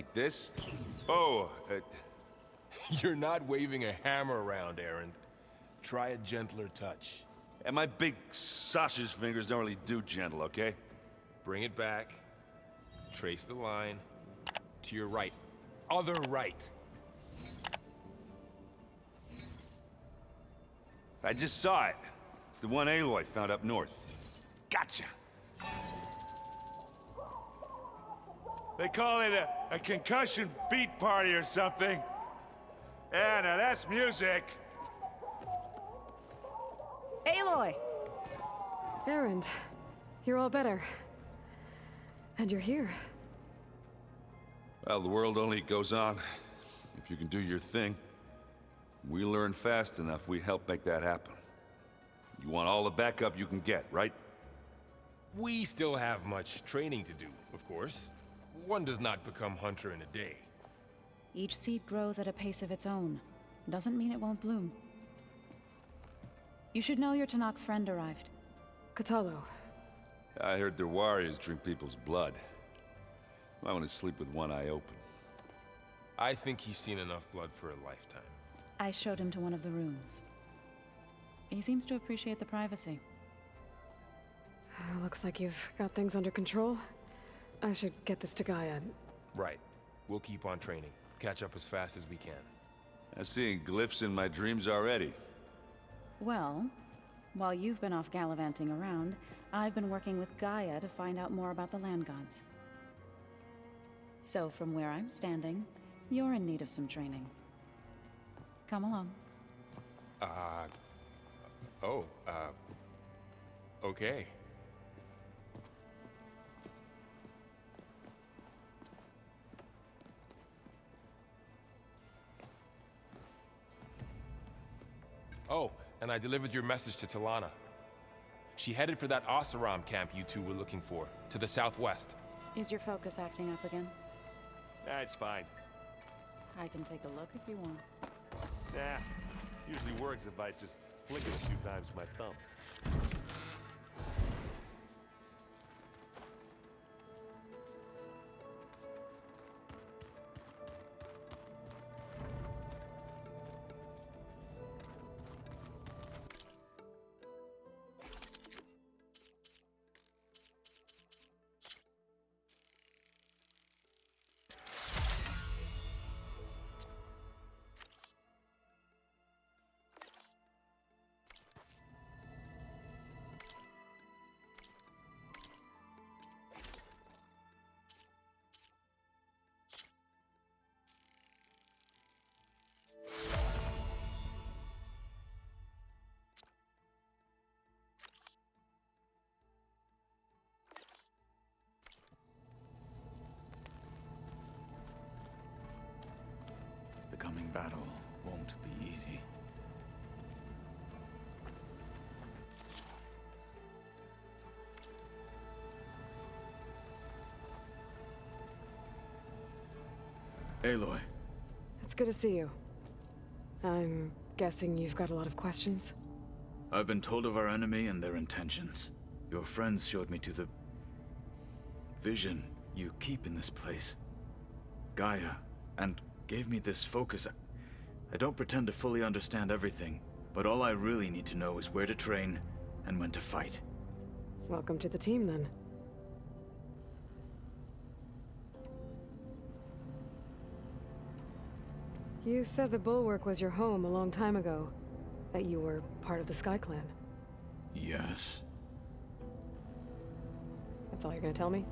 Like this? Oh, You're not waving a hammer around, Aaron. Try a gentler touch. and my big sausage fingers don't really do gentle, okay? Bring it back. Trace the line. To your right. Other right. I just saw it. It's the one Aloy found up north. Gotcha! They call it a concussion beat party or something. Yeah, now that's music. Aloy! Aaron, you're all better. And you're here. Well, the world only goes on if you can do your thing. We learn fast enough, we help make that happen. You want all the backup you can get, right? We still have much training to do, of course. One does not become hunter in a day. Each seed grows at a pace of its own. Doesn't mean it won't bloom. You should know your Tanakh friend arrived. Cradle. I heard their warriors drink people's blood. I want to sleep with one eye open. I think he's seen enough blood for a lifetime. I showed him to one of the rooms. He seems to appreciate the privacy. Looks like you've got things under control. I should get this to Gaia. Right. We'll keep on training. Catch up as fast as we can. I'm seeing glyphs in my dreams already. Well, while you've been off gallivanting around, I've been working with Gaia to find out more about the land gods. So from where I'm standing, you're in need of some training. Come along. Okay. Oh, and I delivered your message to Talana. She headed for that Oseram camp you two were looking for, to the southwest. Is your focus acting up again? That's fine. I can take a look if you want. Nah, usually works if I just flick it a few times with my thumb. The coming battle won't be easy. Aloy. It's good to see you. I'm guessing you've got a lot of questions? I've been told of our enemy and their intentions. Your friends showed me to the vision you keep in this place. Gaia, and gave me this focus. I don't pretend to fully understand everything, but all I really need to know is where to train and when to fight. Welcome to the team, then. You said the Bulwark was your home a long time ago. That you were part of the Sky Clan. Yes. That's all you're gonna tell me?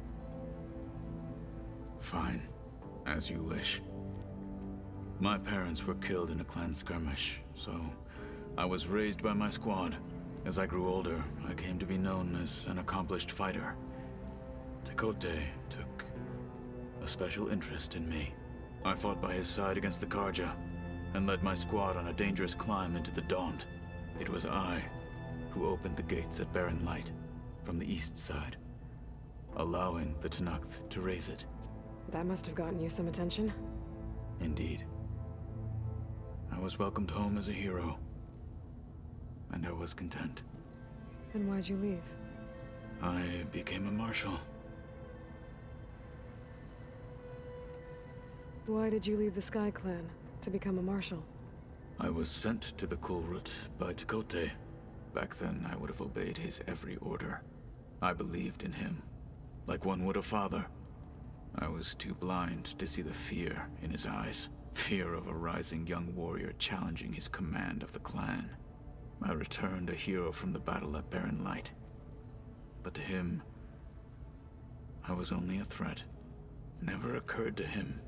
Fine. As you wish. My parents were killed in a clan skirmish, so I was raised by my squad. As I grew older, I came to be known as an accomplished fighter. Tekote took a special interest in me. I fought by his side against the Karja, and led my squad on a dangerous climb into the Daunt. It was I who opened the gates at Barren Light from the east side, allowing the Tanakh to raise it. That must have gotten you some attention. Indeed. I was welcomed home as a hero, and I was content. And why'd you leave? I became a marshal. Why did you leave the Sky Clan to become a marshal? I was sent to the Kulrut by Tekote. Back then, I would have obeyed his every order. I believed in him, like one would a father. I was too blind to see the fear in his eyes. Fear of a rising young warrior challenging his command of the clan. I returned a hero from the battle at Barren Light. But to him, I was only a threat. Never occurred to him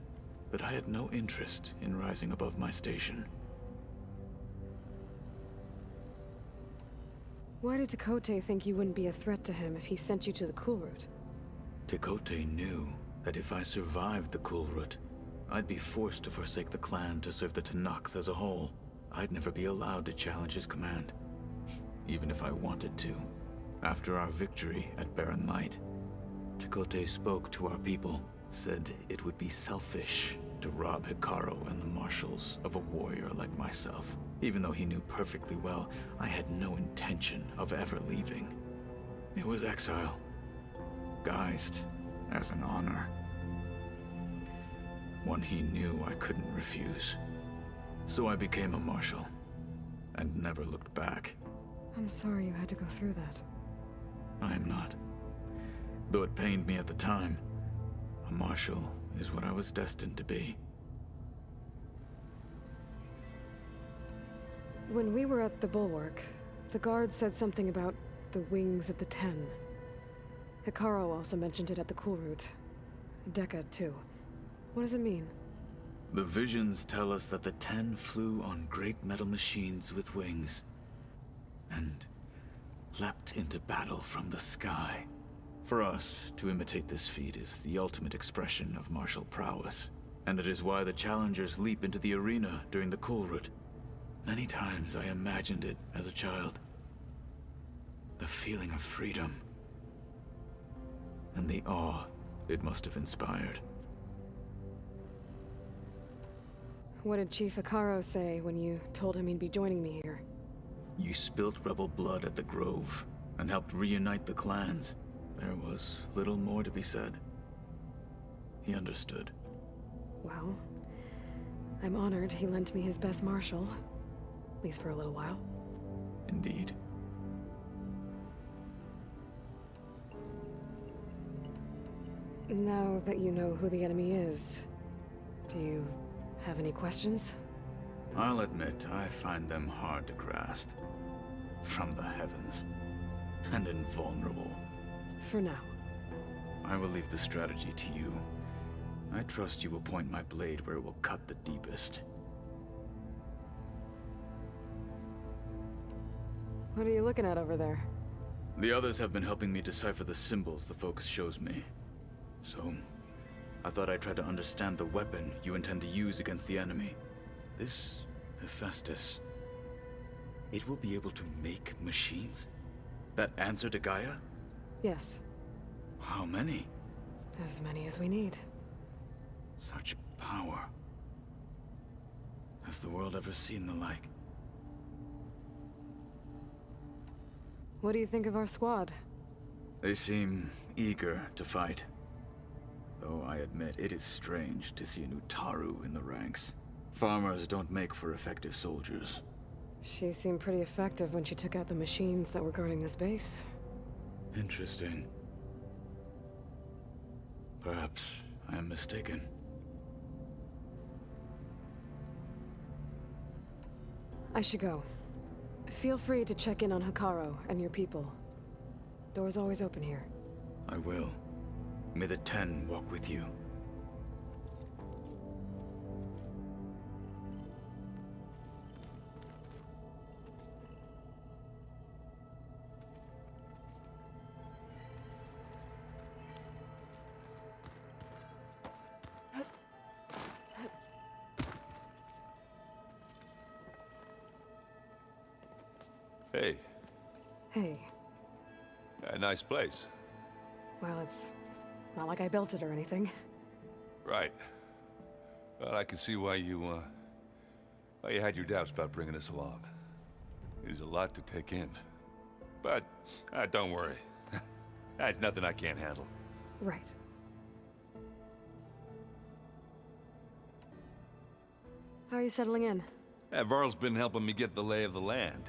that I had no interest in rising above my station. Why did Tekote think you wouldn't be a threat to him if he sent you to the Kulrut? Tekote knew that if I survived the Kulrut, I'd be forced to forsake the clan to serve the Tenakth as a whole. I'd never be allowed to challenge his command, even if I wanted to. After our victory at Barren Light, Tekote spoke to our people, said it would be selfish to rob Hikaru and the marshals of a warrior like myself, even though he knew perfectly well I had no intention of ever leaving. It was exile, guised as an honor. One he knew I couldn't refuse. So I became a marshal, and never looked back. I'm sorry you had to go through that. I am not. Though it pained me at the time, a marshal is what I was destined to be. When we were at the Bulwark, the guard said something about the Wings of the Ten. Hikaru also mentioned it at the Kulrut. Dekka, too. What does it mean? The visions tell us that the Ten flew on great metal machines with wings, and leapt into battle from the sky. For us, to imitate this feat is the ultimate expression of martial prowess, and it is why the challengers leap into the arena during the Kulrut. Many times I imagined it as a child. The feeling of freedom, and the awe it must have inspired. What did Chief Hikaru say when you told him he'd be joining me here? You spilt rebel blood at the Grove, and helped reunite the clans. There was little more to be said. He understood. Well, I'm honored he lent me his best marshal. At least for a little while. Indeed. Now that you know who the enemy is, do you have any questions? I'll admit, I find them hard to grasp. From the heavens. And invulnerable. For now. I will leave the strategy to you. I trust you will point my blade where it will cut the deepest. What are you looking at over there? The others have been helping me decipher the symbols the focus shows me. So, I thought I'd try to understand the weapon you intend to use against the enemy. This Hephaestus, it will be able to make machines? That answer to Gaia? Yes. How many? As many as we need. Such power. Has the world ever seen the like? What do you think of our squad? They seem eager to fight. Though I admit it is strange to see an Utaru in the ranks. Farmers don't make for effective soldiers. She seemed pretty effective when she took out the machines that were guarding this base. Interesting. Perhaps I am mistaken. I should go. Feel free to check in on Hikaru and your people. Door's always open here. I will. May the Ten walk with you. Hey, Hey. a nice place. Well, it's not like I built it or anything. Right. Well, I can see why you had your doubts about bringing us along. It is a lot to take in. But, don't worry. That's nothing I can't handle. Right. How are you settling in? Varl's been helping me get the lay of the land,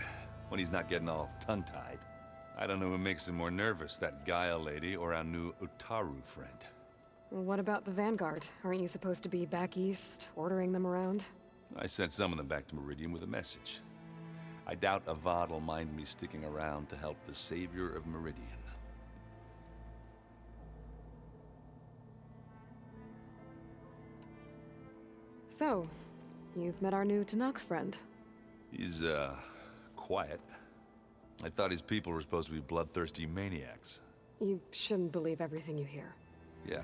when he's not getting all tongue-tied. I don't know who makes him more nervous, that Gaia lady or our new Utaru friend. Well, what about the Vanguard? Aren't you supposed to be back east, ordering them around? I sent some of them back to Meridian with a message. I doubt Avad will mind me sticking around to help the savior of Meridian. So, you've met our new Tanakh friend. He's, quiet. I thought his people were supposed to be bloodthirsty maniacs. You shouldn't believe everything you hear. Yeah.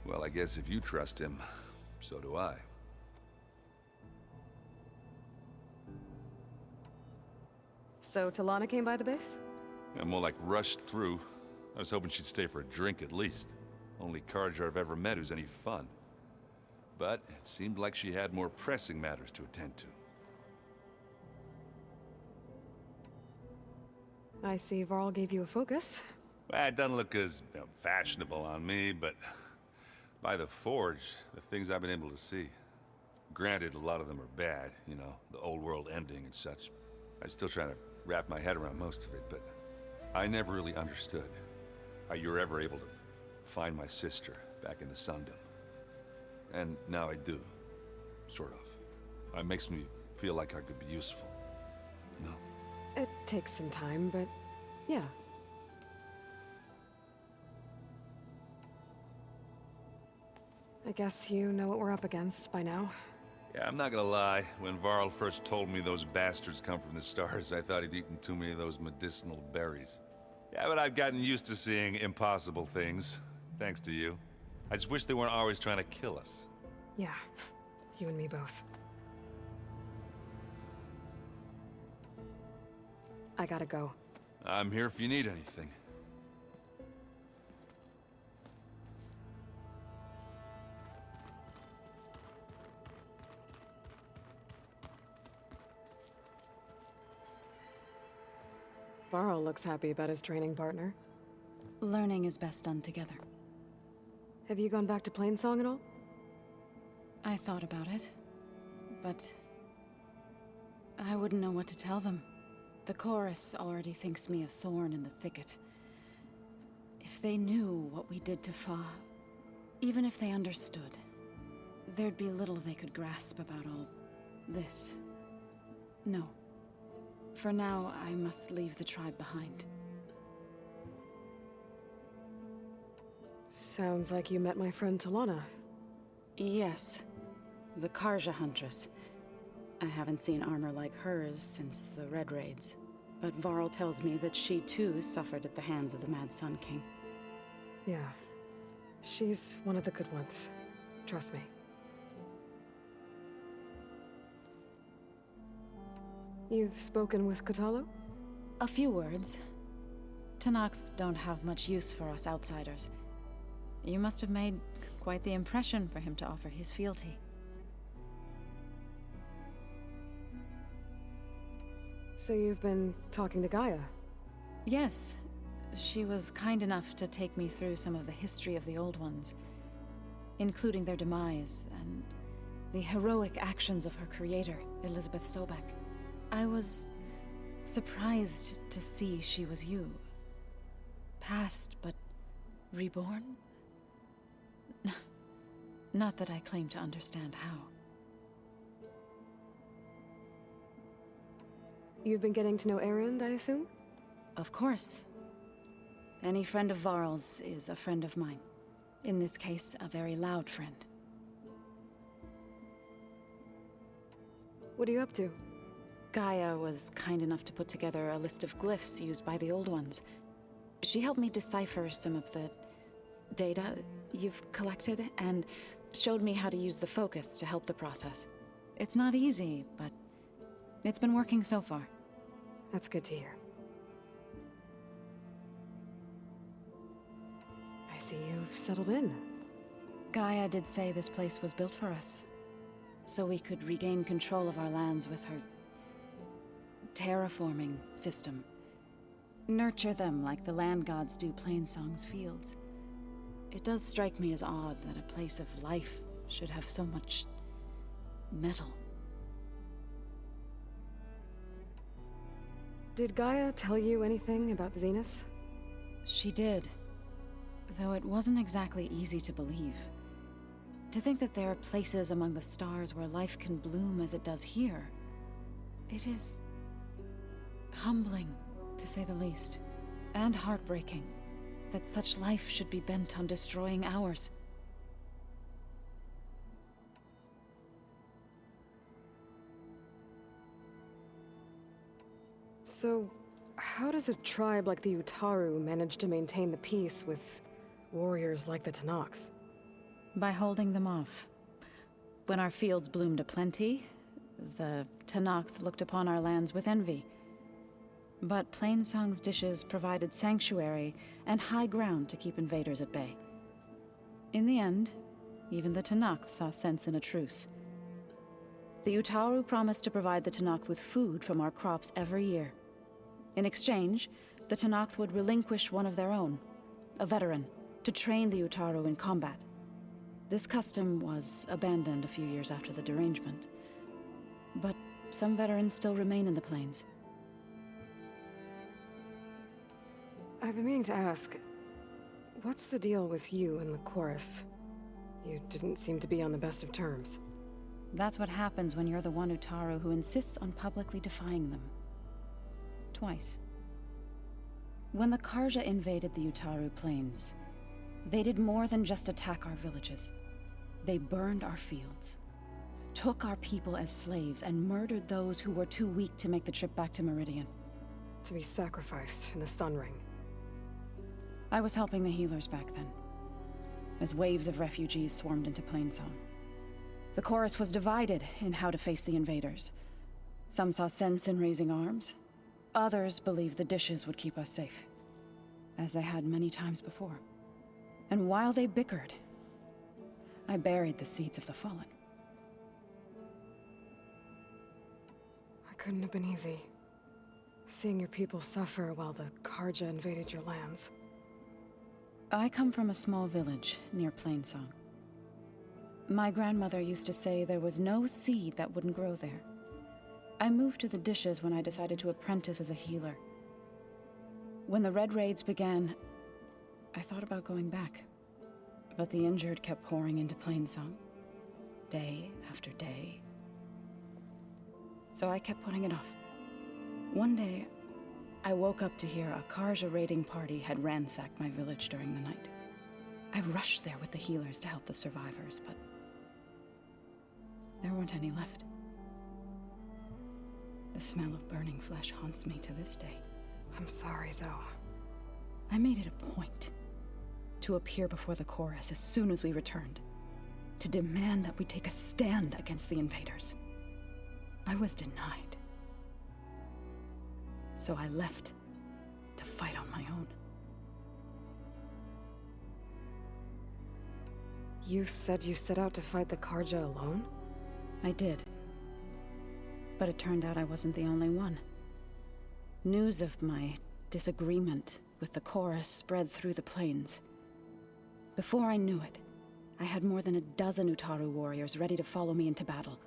Well, I guess if you trust him, so do I. So, Talana came by the base? I'm more like rushed through. I was hoping she'd stay for a drink at least. Only Carja I've ever met who's any fun. But it seemed like she had more pressing matters to attend to. I see Varl gave you a focus. Well, it doesn't look as fashionable on me, but by the Forge, the things I've been able to see. Granted, a lot of them are bad, you know, the old world ending and such. I'm still trying to wrap my head around most of it, but I never really understood how you were ever able to find my sister back in the Sundom. And now I do, sort of. It makes me feel like I could be useful, you know? It takes some time, but yeah. I guess you know what we're up against by now. Yeah, I'm not gonna lie. When Varl first told me those bastards come from the stars, I thought he'd eaten too many of those medicinal berries. Yeah, but I've gotten used to seeing impossible things, thanks to you. I just wish they weren't always trying to kill us. Yeah, you and me both. I gotta go. I'm here if you need anything. Varl looks happy about his training partner. Learning is best done together. Have you gone back to Plainsong at all? I thought about it, but I wouldn't know what to tell them. The chorus already thinks me a thorn in the thicket. If they knew what we did to Fa, even if they understood, there'd be little they could grasp about all this. No. For now, I must leave the tribe behind. Sounds like you met my friend Talana. Yes. The Karja Huntress. I haven't seen armor like hers since the Red Raids. But Varl tells me that she too suffered at the hands of the Mad Sun King. Yeah. She's one of the good ones. Trust me. You've spoken with Kotallo? A few words. Tanakh don't have much use for us outsiders. You must have made quite the impression for him to offer his fealty. So you've been talking to Gaia? Yes. She was kind enough to take me through some of the history of the Old Ones, including their demise and the heroic actions of her creator, Elizabeth Sobek. I was surprised to see she was you. Past, but reborn? Not that I claim to understand how. You've been getting to know Erend, I assume? Of course. Any friend of Varl's is a friend of mine. In this case, a very loud friend. What are you up to? Gaia was kind enough to put together a list of glyphs used by the Old Ones. She helped me decipher some of the data you've collected, and showed me how to use the focus to help the process. It's not easy, but it's been working so far. That's good to hear. I see you've settled in. Gaia did say this place was built for us, so we could regain control of our lands with her terraforming system. Nurture them like the land gods do Plainsong's fields. It does strike me as odd that a place of life should have so much metal. Did Gaia tell you anything about the Zeniths? She did, though it wasn't exactly easy to believe. To think that there are places among the stars where life can bloom as it does here, it is humbling, to say the least, and heartbreaking that such life should be bent on destroying ours. So, how does a tribe like the Utaru manage to maintain the peace with warriors like the Tenakth? By holding them off. When our fields bloomed aplenty, the Tenakth looked upon our lands with envy. But Plainsong's dishes provided sanctuary and high ground to keep invaders at bay. In the end, even the Tenakth saw sense in a truce. The Utaru promised to provide the Tenakth with food from our crops every year. In exchange, the Tenakth would relinquish one of their own, a veteran, to train the Utaru in combat. This custom was abandoned a few years after the derangement. But some veterans still remain in the plains. I've been meaning to ask, what's the deal with you and the chorus? You didn't seem to be on the best of terms. That's what happens when you're the one Utaru who insists on publicly defying them. Twice. When the Karja invaded the Utaru plains, they did more than just attack our villages. They burned our fields, took our people as slaves, and murdered those who were too weak to make the trip back to Meridian. To be sacrificed in the Sun Ring. I was helping the healers back then, as waves of refugees swarmed into Plainsong. The chorus was divided in how to face the invaders. Some saw sense in raising arms. Others believed the dishes would keep us safe, as they had many times before. And while they bickered, I buried the seeds of the fallen. It couldn't have been easy. Seeing your people suffer while the Karja invaded your lands. I come from a small village near Plainsong. My grandmother used to say there was no seed that wouldn't grow there. I moved to the dishes when I decided to apprentice as a healer. When the Red Raids began, I thought about going back. But the injured kept pouring into Plainsong, day after day. So I kept putting it off. One day, I woke up to hear a Karja raiding party had ransacked my village during the night. I rushed there with the healers to help the survivors, but there weren't any left. The smell of burning flesh haunts me to this day. I'm sorry, Zoe. I made it a point to appear before the chorus as soon as we returned, to demand that we take a stand against the invaders. I was denied. So I left to fight on my own. You said you set out to fight the Karja alone? I did. But it turned out I wasn't the only one. News of my disagreement with the chorus spread through the plains. Before I knew it, I had more than a dozen Utaru warriors ready to follow me into battle.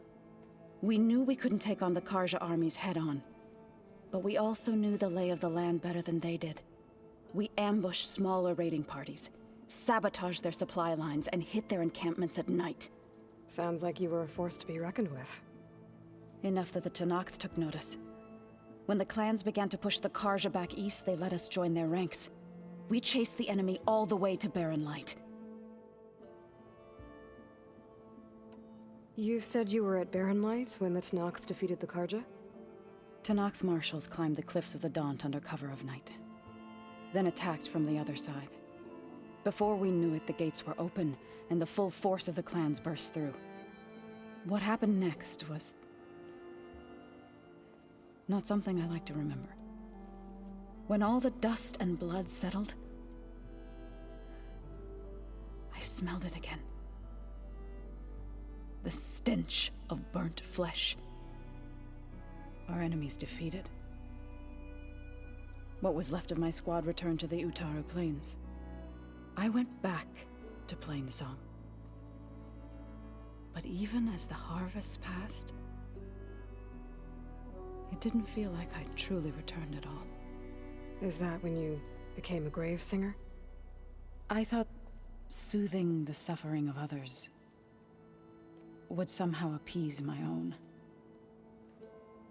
We knew we couldn't take on the Karja armies head-on, but we also knew the lay of the land better than they did. We ambushed smaller raiding parties, sabotaged their supply lines, and hit their encampments at night. Sounds like you were a force to be reckoned with. Enough that the Tenakth took notice. When the clans began to push the Karja back east, they let us join their ranks. We chased the enemy all the way to Barren Light. You said you were at Barren Light when the Tenakth defeated the Karja? Tenakth marshals climbed the cliffs of the Daunt under cover of night, then attacked from the other side. Before we knew it, the gates were open, and the full force of the clans burst through. What happened next was not something I like to remember. When all the dust and blood settled, I smelled it again. The stench of burnt flesh. Our enemies defeated. What was left of my squad returned to the Utaru Plains. I went back to Plainsong. But even as the harvest passed, it didn't feel like I'd truly returned at all. Is that when you became a grave singer? I thought soothing the suffering of others would somehow appease my own.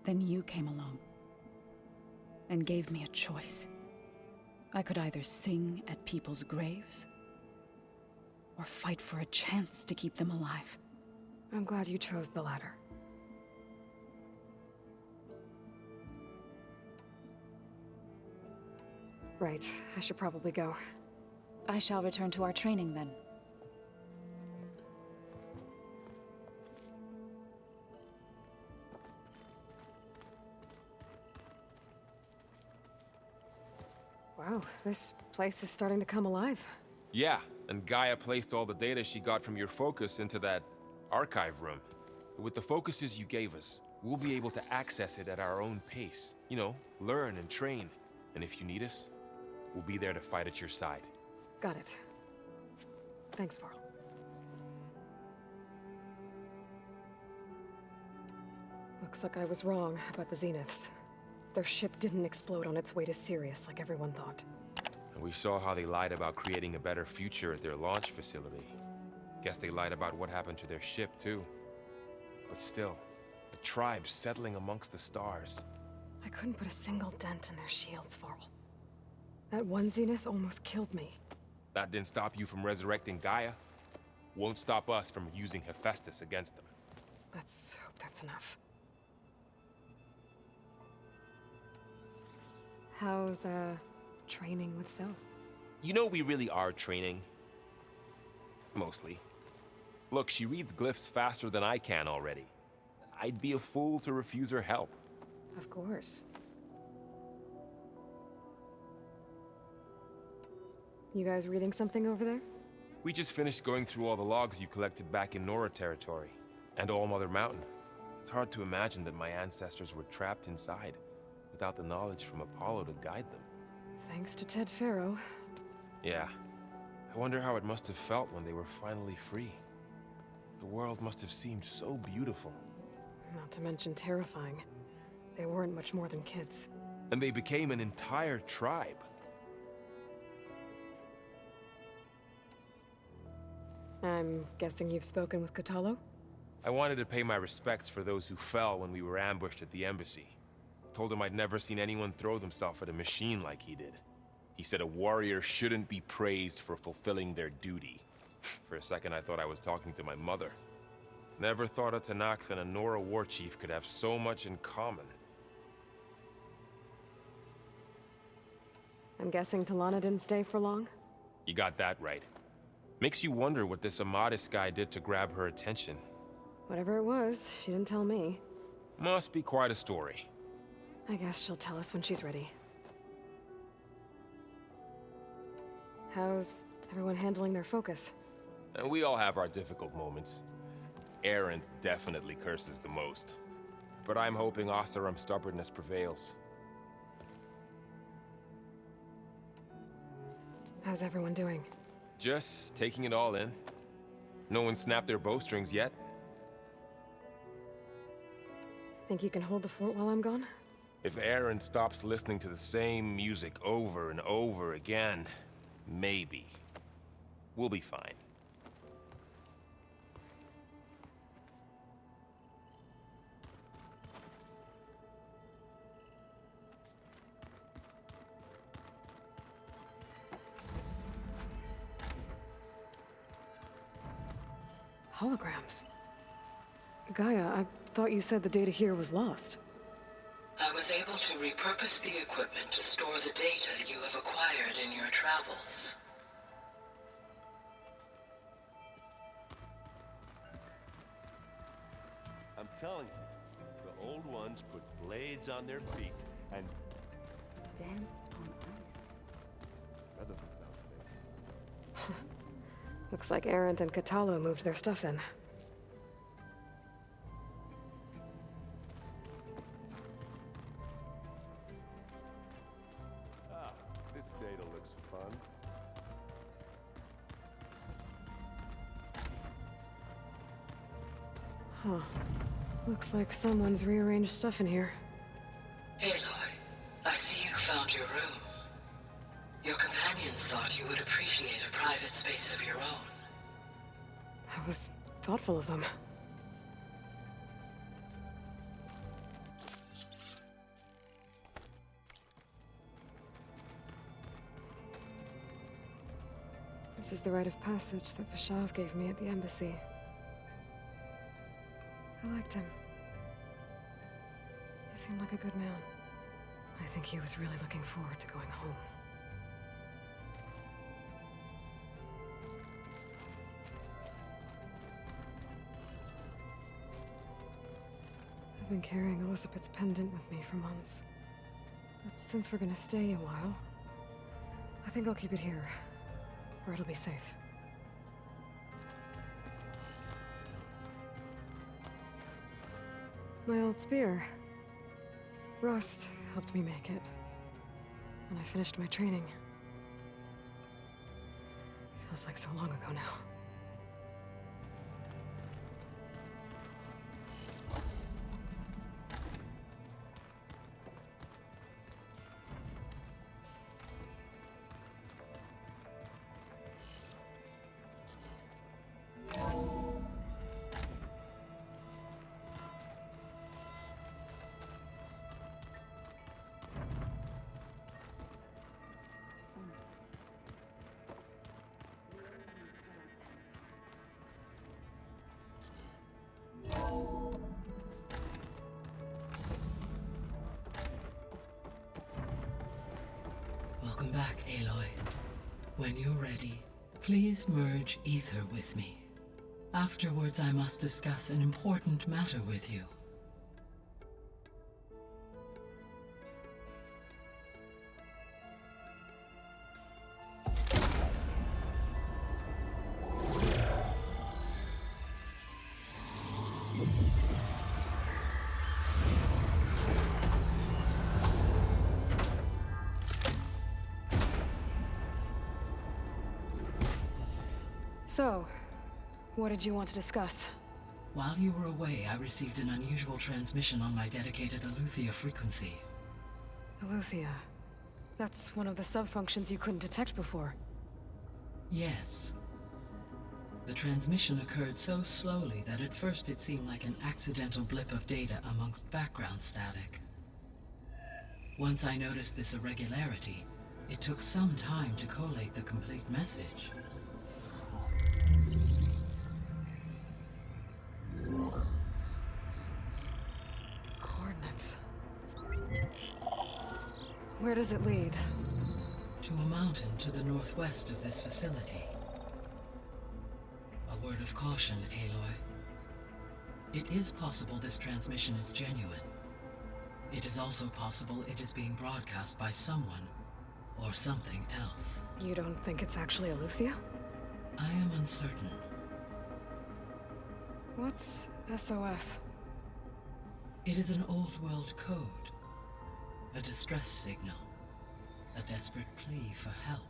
Then you came along and gave me a choice. I could either sing at people's graves or fight for a chance to keep them alive. I'm glad you chose the latter. Right, I should probably go. I shall return to our training then. Wow, this place is starting to come alive. Yeah, and Gaia placed all the data she got from your focus into that archive room. With the focuses you gave us, we'll be able to access it at our own pace. You know, learn and train. And if you need us, we'll be there to fight at your side. Got it. Thanks, Varl. Looks like I was wrong about the Zeniths. Their ship didn't explode on its way to Sirius like everyone thought. And we saw how they lied about creating a better future at their launch facility. Guess they lied about what happened to their ship, too. But still, the tribe settling amongst the stars. I couldn't put a single dent in their shields, Varl. That one Zenith almost killed me. That didn't stop you from resurrecting Gaia. Won't stop us from using Hephaestus against them. Let's hope that's enough. How's, training with Zoe? You know we really are training. Mostly. Look, she reads glyphs faster than I can already. I'd be a fool to refuse her help. Of course. You guys reading something over there? We just finished going through all the logs you collected back in Nora territory, and All Mother Mountain. It's hard to imagine that my ancestors were trapped inside, without the knowledge from Apollo to guide them. Thanks to Ted Faro. Yeah. I wonder how it must have felt when they were finally free. The world must have seemed so beautiful. Not to mention terrifying. They weren't much more than kids. And they became an entire tribe. I'm guessing you've spoken with Cradle? I wanted to pay my respects for those who fell when we were ambushed at the embassy. Told him I'd never seen anyone throw themselves at a machine like he did. He said a warrior shouldn't be praised for fulfilling their duty. For a second, I thought I was talking to my mother. Never thought a Tanakh and a Nora war chief could have so much in common. I'm guessing Talana didn't stay for long? You got that right. Makes you wonder what this Amadis guy did to grab her attention. Whatever it was, she didn't tell me. Must be quite a story. I guess she'll tell us when she's ready. How's everyone handling their focus? And we all have our difficult moments. Erend definitely curses the most. But I'm hoping Oseram's stubbornness prevails. How's everyone doing? Just taking it all in. No one snapped their bowstrings yet. Think you can hold the fort while I'm gone? If Erend stops listening to the same music over and over again, maybe. We'll be fine. Holograms. Gaia, I thought you said the data here was lost. I was able to repurpose the equipment to store the data you have acquired in your travels. I'm telling you, the old ones put blades on their feet and Danced on ice. that doesn't sound fair. Looks like Erend and Cradle moved their stuff in. Ah, this data looks fun. Huh. Looks like someone's rearranged stuff in here. Aloy, I see you found your room. Your companions thought you would appreciate a private space of your own. That was thoughtful of them. This is the rite of passage that Vashav gave me at the embassy. I liked him. He seemed like a good man. I think he was really looking forward to going home. I've been carrying Elizabeth's pendant with me for months. But since we're gonna stay a while, I think I'll keep it here, where it'll be safe. My old spear. Rust helped me make it. When I finished my training. Feels like so long ago now. Welcome back, Aloy. When you're ready, please merge ether with me. Afterwards, I must discuss an important matter with you. So, what did you want to discuss? While you were away, I received an unusual transmission on my dedicated Aletheia frequency. Aletheia. That's one of the sub-functions you couldn't detect before. Yes. The transmission occurred so slowly that at first it seemed like an accidental blip of data amongst background static. Once I noticed this irregularity, it took some time to collate the complete message. Coordinates. Where does it lead? To a mountain to the northwest of this facility. A word of caution, Aloy. It is possible this transmission is genuine. It is also possible it is being broadcast by someone or something else. You don't think it's actually Aletheia? I am uncertain. What's SOS? It is an old world code. A distress signal. A desperate plea for help.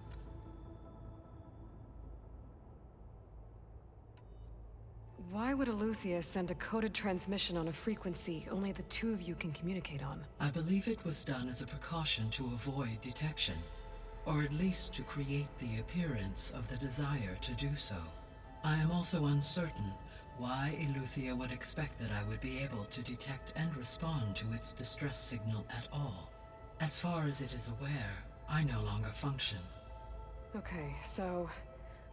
Why would Aletheia send a coded transmission on a frequency only the two of you can communicate on? I believe it was done as a precaution to avoid detection, or at least to create the appearance of the desire to do so. I am also uncertain why Aletheia would expect that I would be able to detect and respond to its distress signal at all. As far as it is aware, I no longer function. Okay, so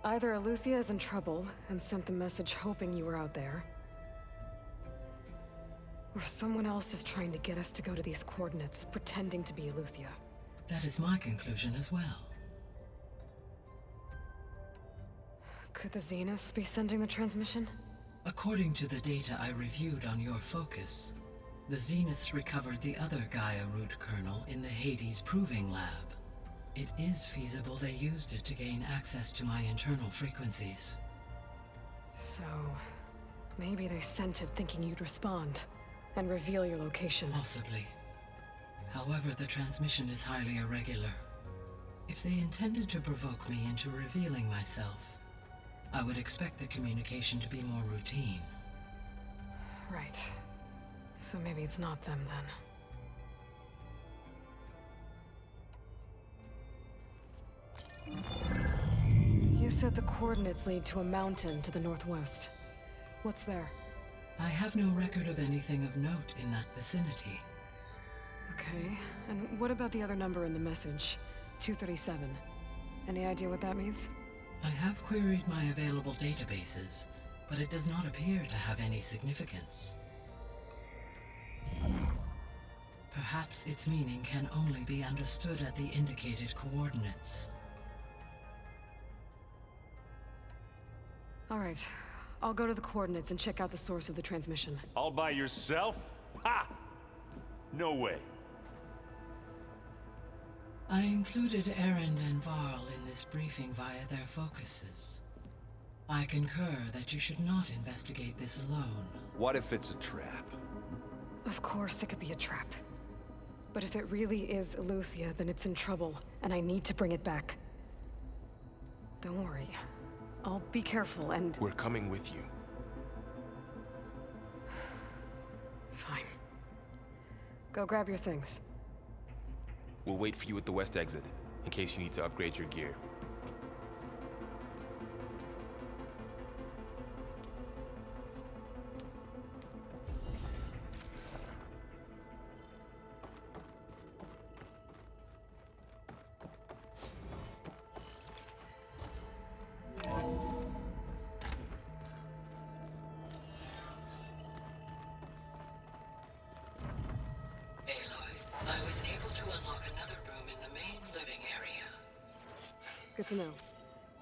either Aletheia is in trouble and sent the message hoping you were out there, or someone else is trying to get us to go to these coordinates, pretending to be Aletheia. That is my conclusion as well. Could the Zeniths be sending the transmission? According to the data I reviewed on your focus, the Zeniths recovered the other Gaia root kernel in the Hades Proving Lab. It is feasible they used it to gain access to my internal frequencies. So, maybe they sent it thinking you'd respond and reveal your location. Possibly. However, the transmission is highly irregular. If they intended to provoke me into revealing myself, I would expect the communication to be more routine. Right. So maybe it's not them then. You said the coordinates lead to a mountain to the northwest. What's there? I have no record of anything of note in that vicinity. Okay. And what about the other number in the message? 237. Any idea what that means? I have queried my available databases, but it does not appear to have any significance. Perhaps its meaning can only be understood at the indicated coordinates. All right. I'll go to the coordinates and check out the source of the transmission. All by yourself? Ha! No way. I included Erend and Varl in this briefing via their focuses. I concur that you should not investigate this alone. What if it's a trap? Of course it could be a trap. But if it really is Aloy, then it's in trouble, and I need to bring it back. Don't worry. I'll be careful and... We're coming with you. Fine. Go grab your things. We'll wait for you at the west exit, in case you need to upgrade your gear. Aloy, I was able to unlock another room in the main living area. Good to know.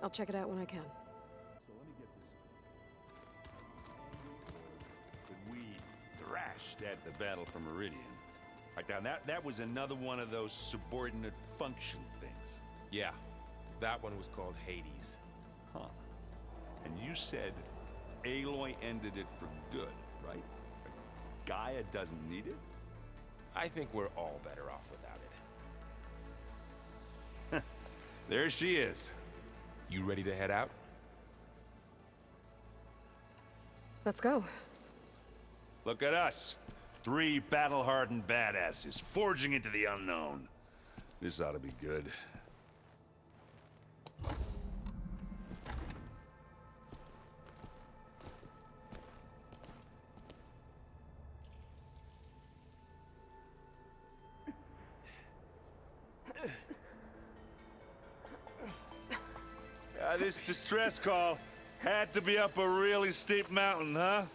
I'll check it out when I can. So let me get this. But we thrashed at the battle for Meridian. Right now, that was another one of those subordinate function things. Yeah, that one was called Hades. Huh. And you said Aloy ended it for good, right? Gaia doesn't need it? I think we're all better off without it. There she is. You ready to head out? Let's go. Look at us. 3 battle-hardened badasses forging into the unknown. This ought to be good. This distress call had to be up a really steep mountain, huh?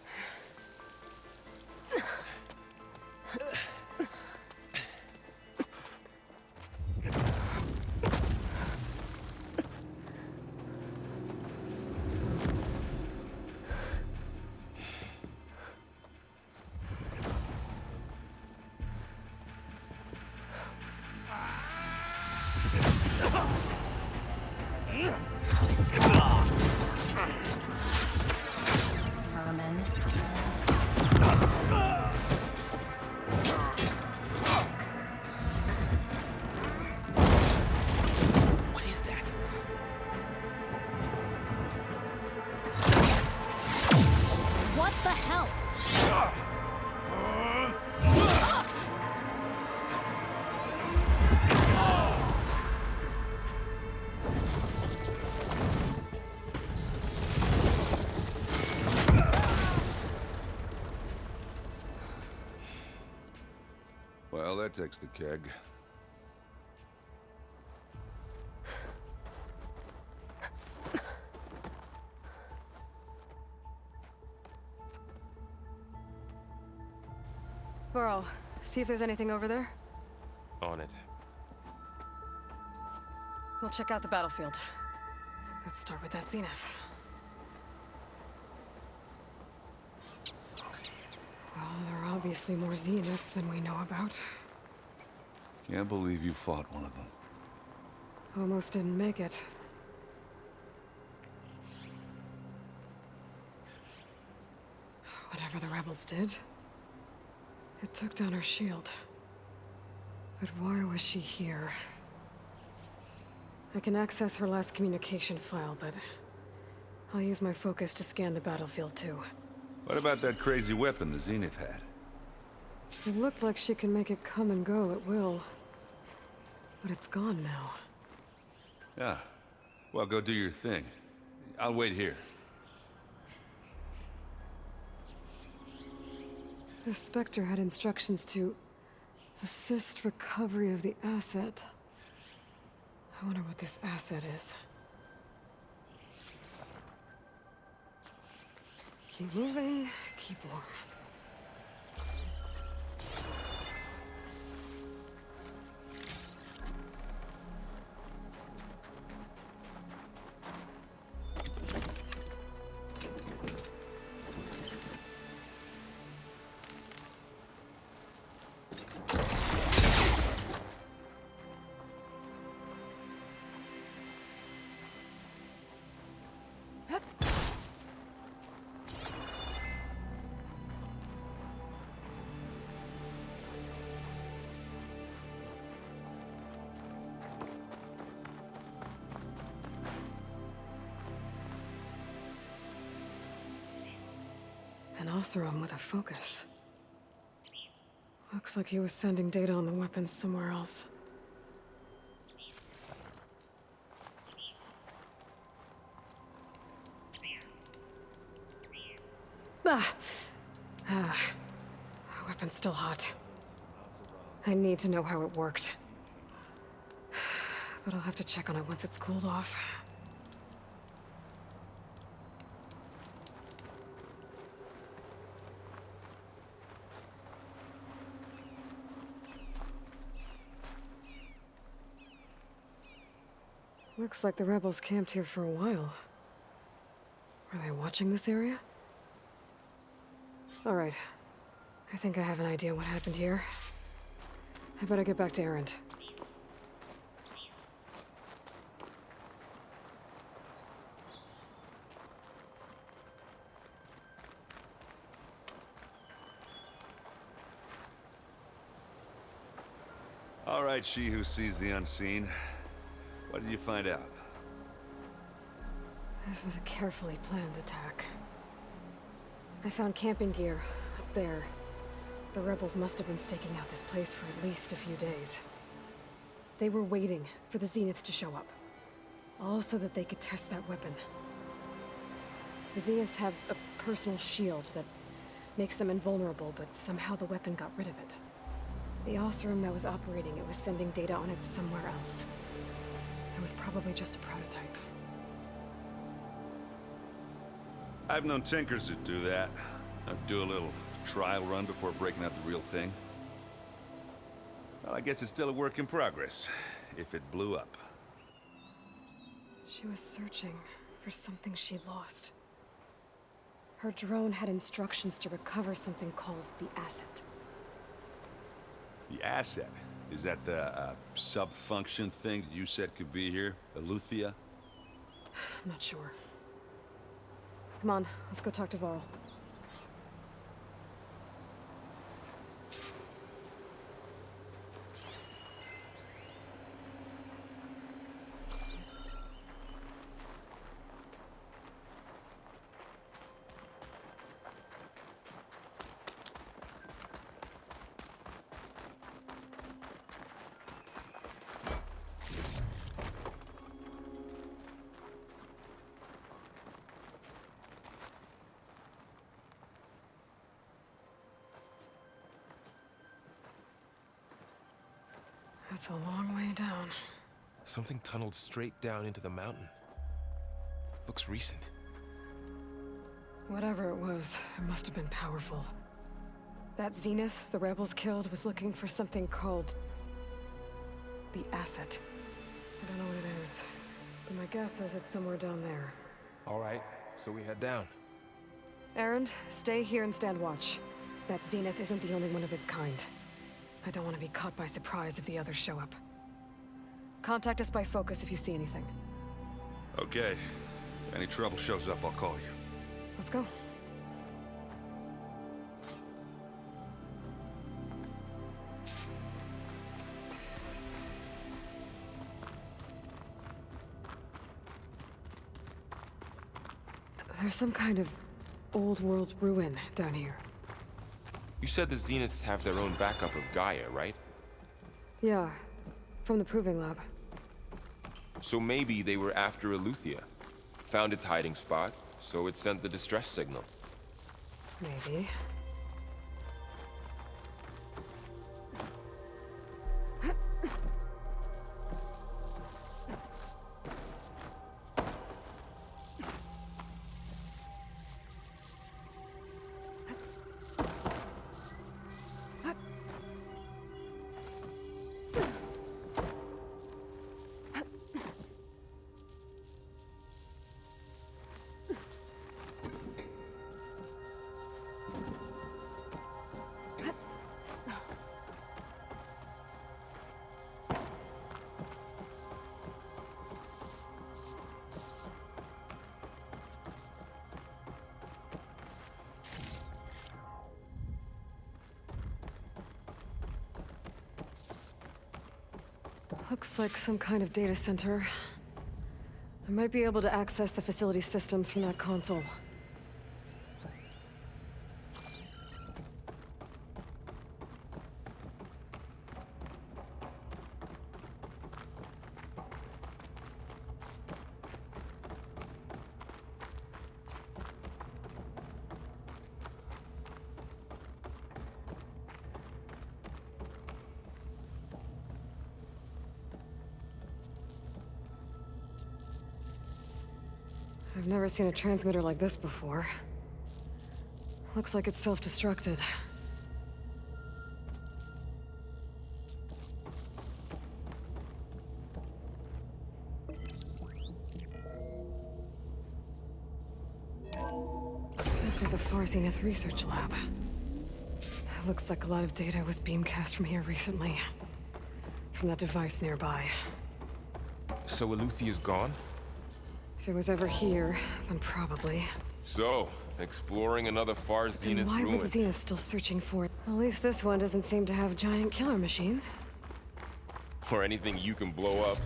What the hell? Well, that takes the keg. Varl, see if there's anything over there. On it. We'll check out the battlefield. Let's start with that Zenith. Well, there are obviously more Zeniths than we know about. Can't believe you fought one of them. Almost didn't make it. Whatever the rebels did, it took down her shield. But why was she here? I can access her last communication file, but I'll use my focus to scan the battlefield too. What about that crazy weapon the Zenith had? It looked like she can make it come and go at will. But it's gone now. Yeah. Well, go do your thing. I'll wait here. The Specter had instructions to assist recovery of the asset. I wonder what this asset is. Keep moving, keep warm. An Oseram with a focus. Looks like he was sending data on the weapons somewhere else. Ah. The weapon's still hot. I need to know how it worked. But I'll have to check on it once it's cooled off. Looks like the rebels camped here for a while. Are they watching this area? All right. I think I have an idea what happened here. I better get back to Erend. All right, she who sees the unseen. What did you find out? This was a carefully planned attack. I found camping gear up there. The rebels must have been staking out this place for at least a few days. They were waiting for the Zeniths to show up. All so that they could test that weapon. The Zeniths have a personal shield that makes them invulnerable, but somehow the weapon got rid of it. The Oseram that was operating it was sending data on it somewhere else. It was probably just a prototype. I've known tinkers that do that. Do a little trial run before breaking out the real thing. Well, I guess it's still a work in progress, if it blew up. She was searching for something she lost. Her drone had instructions to recover something called the asset. The asset? Is that the sub-function thing that you said could be here? Aloy? I'm not sure. Come on, let's go talk to Varl. That's a long way down. Something tunneled straight down into the mountain. Looks recent. Whatever it was, it must have been powerful. That Zenith the rebels killed was looking for something called the asset. I don't know what it is, but my guess is it's somewhere down there. All right, so we head down. Erend, stay here and stand watch. That Zenith isn't the only one of its kind. I don't want to be caught by surprise if the others show up. Contact us by focus if you see anything. Okay. If any trouble shows up, I'll call you. Let's go. There's some kind of old world ruin down here. You said the Zeniths have their own backup of Gaia, right? Yeah, from the proving lab. So maybe they were after Aletheia. Found its hiding spot, so it sent the distress signal. Maybe. Looks like some kind of data center. I might be able to access the facility systems from that console. I've never seen a transmitter like this before. Looks like it's self-destructed. This was a Far Zenith research lab. Looks like a lot of data was beamcast from here recently. From that device nearby. So Aletheia's gone? If it was ever here, then probably. So, exploring another Far Zenith Then why ruin. were the Zeniths still searching for it? At least this one doesn't seem to have giant killer machines. Or anything you can blow up.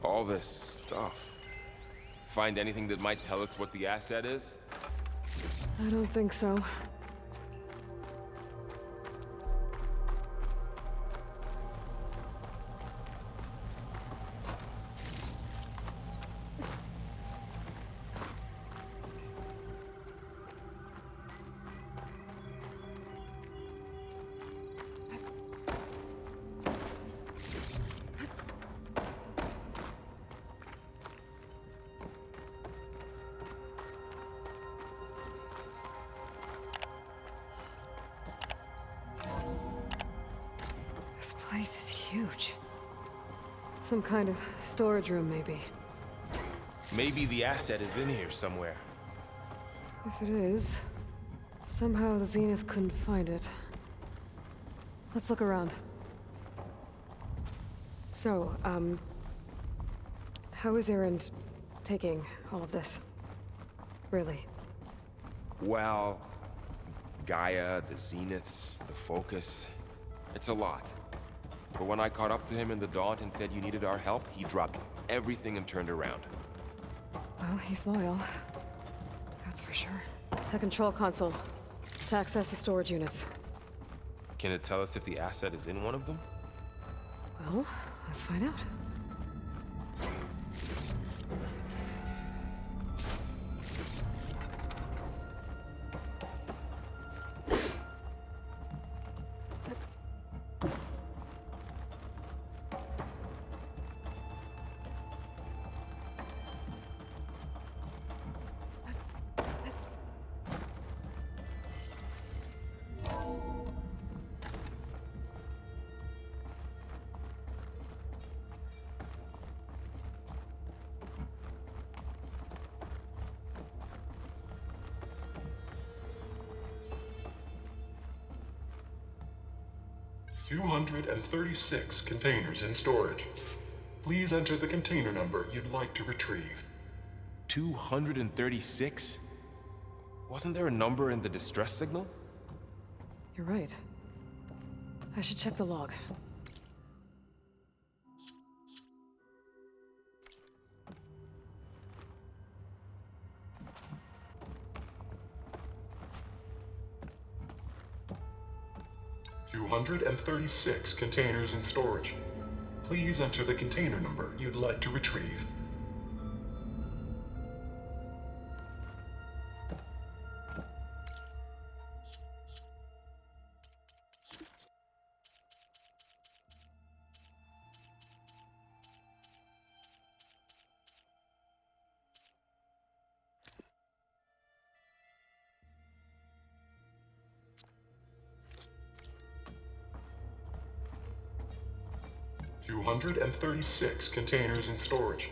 All this stuff. Find anything that might tell us what the asset is? I don't think so. This place is huge. Some kind of storage room, maybe. Maybe the asset is in here somewhere. If it is, somehow the Zenith couldn't find it. Let's look around. So, how is Erend taking all of this? Really? Well, Gaia, the Zeniths, the Focus. It's a lot. But when I caught up to him in the Daunt and said you needed our help, he dropped everything and turned around. Well, he's loyal. That's for sure. The control console. To access the storage units. Can it tell us if the asset is in one of them? Well, let's find out. 236 containers in storage. Please enter the container number you'd like to retrieve. 236? Wasn't there a number in the distress signal? You're right. I should check the log. $236 containers in storage. Please enter the container number you'd like to retrieve. $236 containers in storage.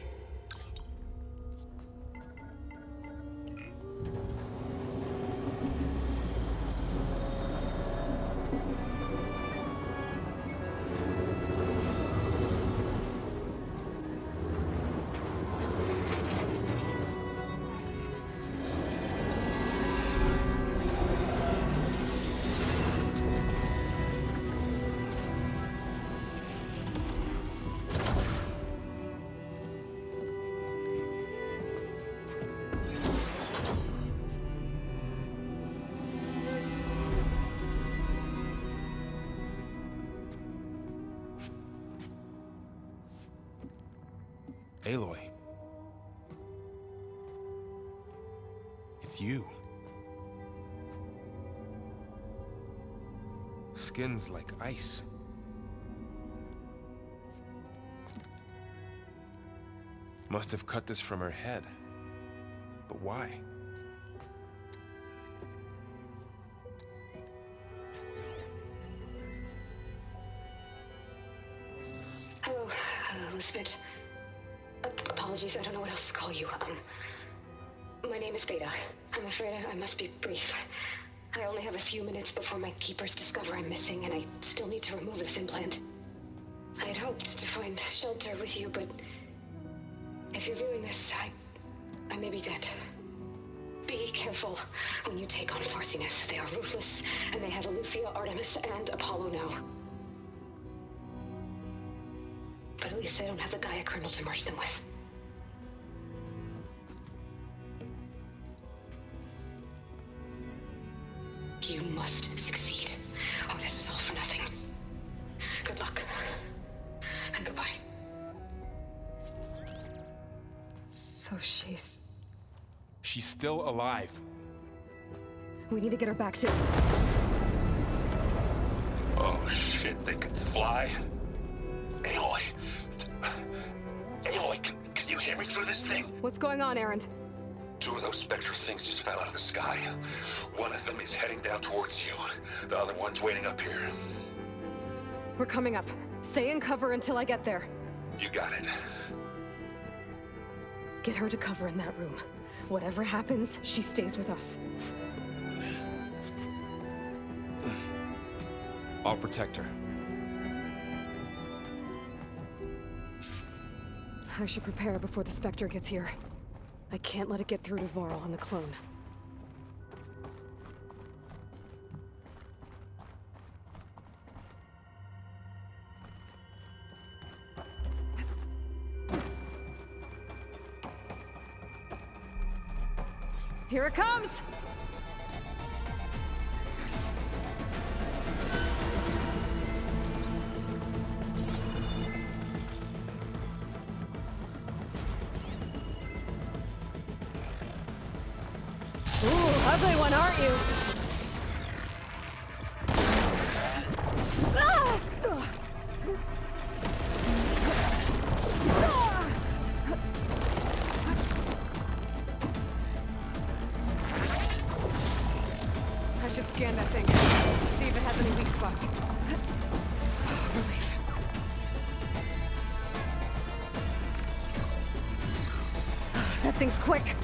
Aloy. It's you. Skin's like ice. Must have cut this from her head. But why? Hello, Elizabeth. Apologies, I don't know what else to call you. My name is Beta. I'm afraid I must be brief. I only have a few minutes before my keepers discover I'm missing, and I still need to remove this implant. I had hoped to find shelter with you, but if you're viewing this, I may be dead. Be careful when you take on Far Zenith. They are ruthless, and they have Aloy, Artemis, and Apollo now. But at least I don't have the Gaia kernel to merge them with. You must succeed, or this was all for nothing. Good luck. And goodbye. So she's still alive. We need to get her back to... Oh shit, they can fly? Aloy. Aloy, can you hear me through this thing? What's going on, Erend? Two of those Specter things just fell out of the sky. One of them is heading down towards you. The other one's waiting up here. We're coming up. Stay in cover until I get there. You got it. Get her to cover in that room. Whatever happens, she stays with us. I'll protect her. I should prepare before the Specter gets here. I can't let it get through to Varl on the clone. Here it comes! Ooh, ugly one, aren't you? I should scan that thing. See if it has any weak spots. Relief. That thing's quick.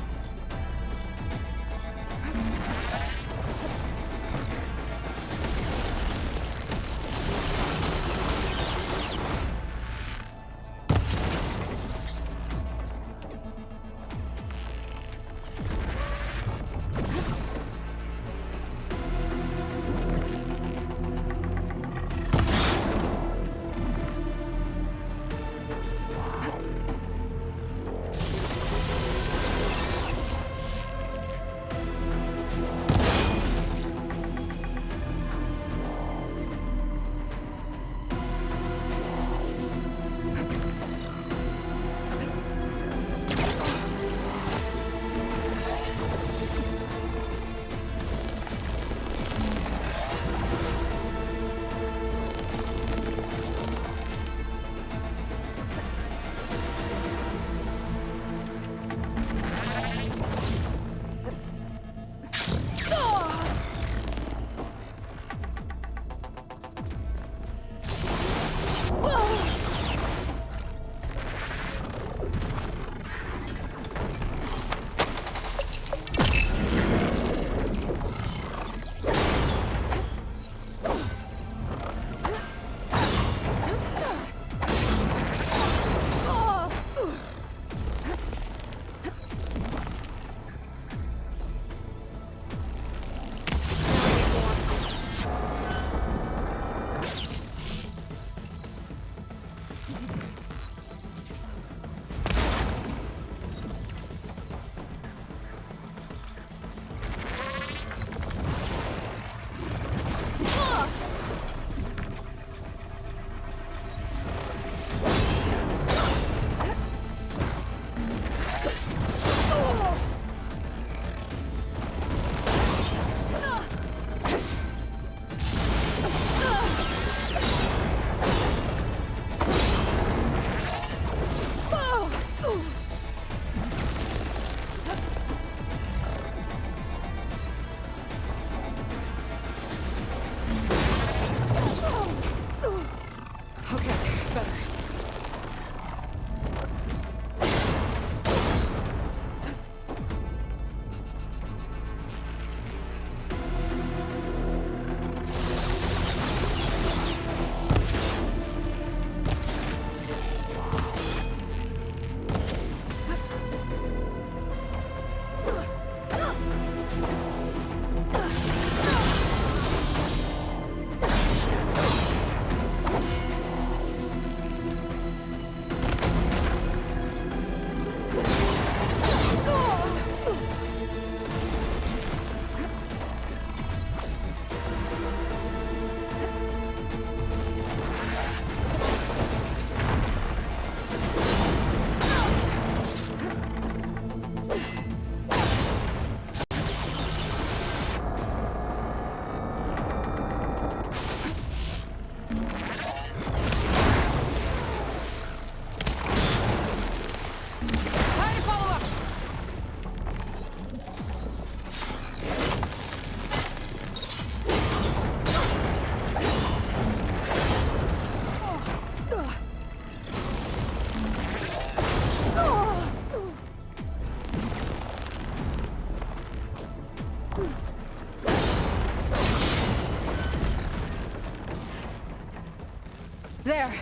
There.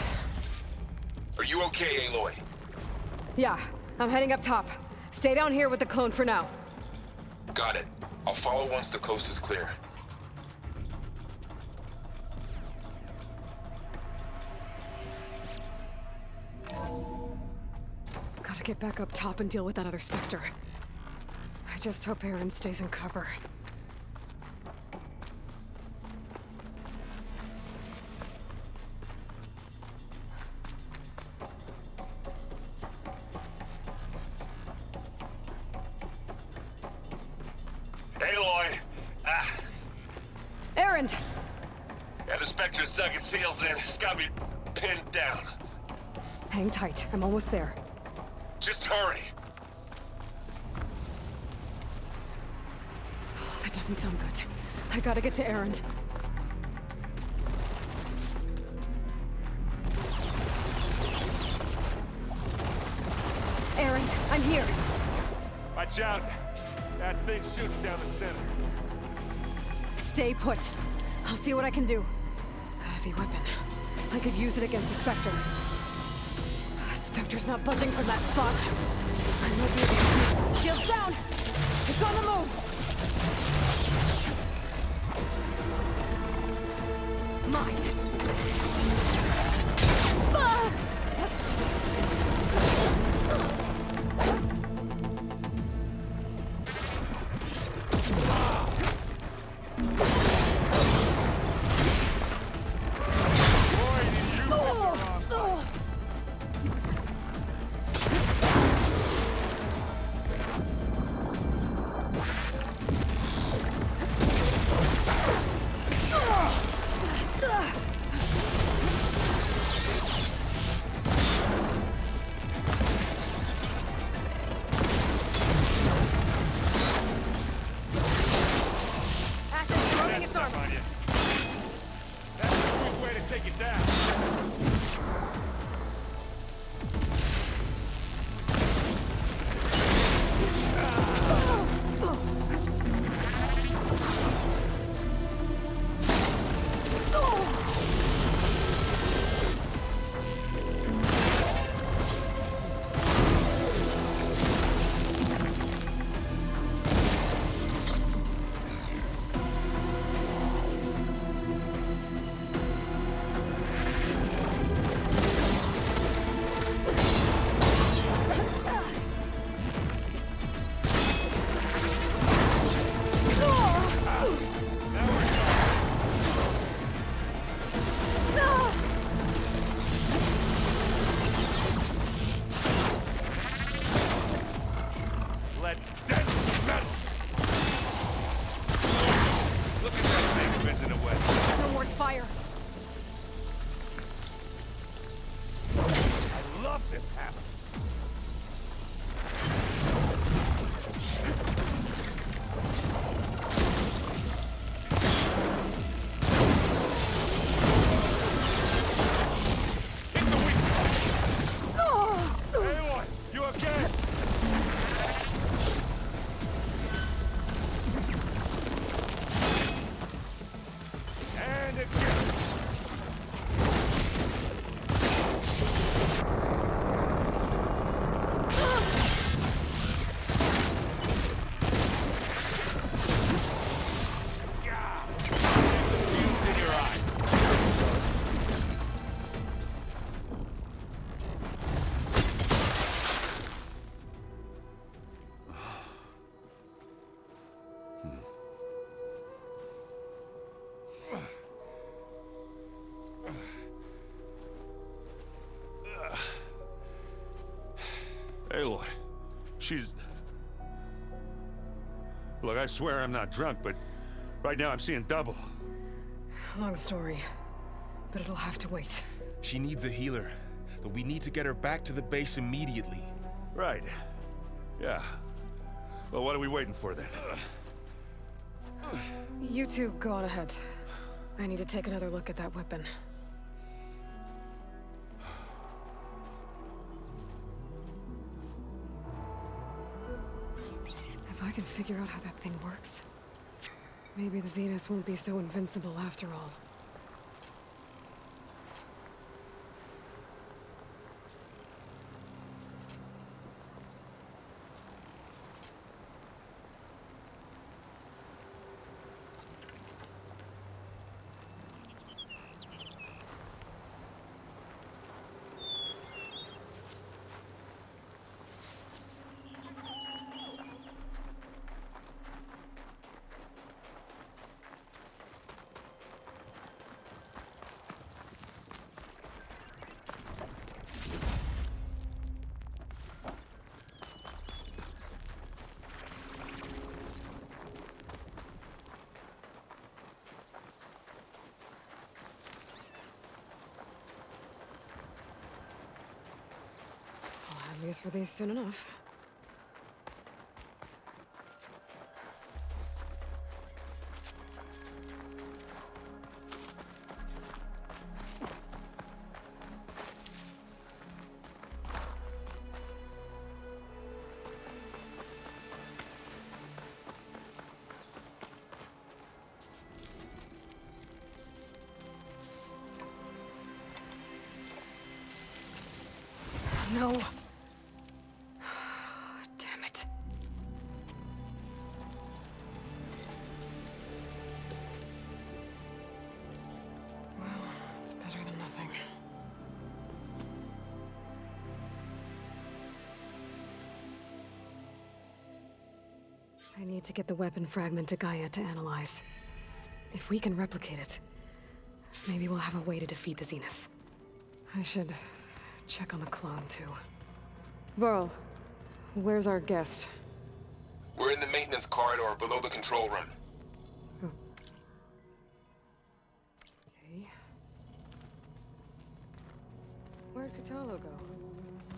Are you okay, Aloy? Yeah, I'm heading up top. Stay down here with the clone for now. Got it. I'll follow once the coast is clear. Gotta get back up top and deal with that other Specter. I just hope Aaron stays in cover. Aloy! Aaron! Yeah, the Specter's dug its heels in. It's got me pinned down. Hang tight, I'm almost there. Just hurry. Oh, that doesn't sound good. I gotta get to Aaron. Aaron, I'm here. Watch out. That thing shoots down the center. Stay put. I'll see what I can do. A heavy weapon. I could use it against the Specter. Specter's not budging from that spot. I might be able to see. Shields down! It's on the move! Mine! Ah! Aloy, she's... Look, I swear I'm not drunk, but right now I'm seeing double. Long story, but it'll have to wait. She needs a healer, but we need to get her back to the base immediately. Right. Yeah. Well, what are we waiting for then? You two go on ahead. I need to take another look at that weapon. If I can figure out how that thing works, maybe the Zeniths won't be so invincible after all. use for these soon enough. No. Damn it. Well, it's better than nothing. I need to get the weapon fragment to Gaia to analyze. If we can replicate it, maybe we'll have a way to defeat the Zeniths. I should check on the clone, too. Varl, where's our guest? We're in the maintenance corridor below the control room. Oh. Okay. Where'd Cradle go?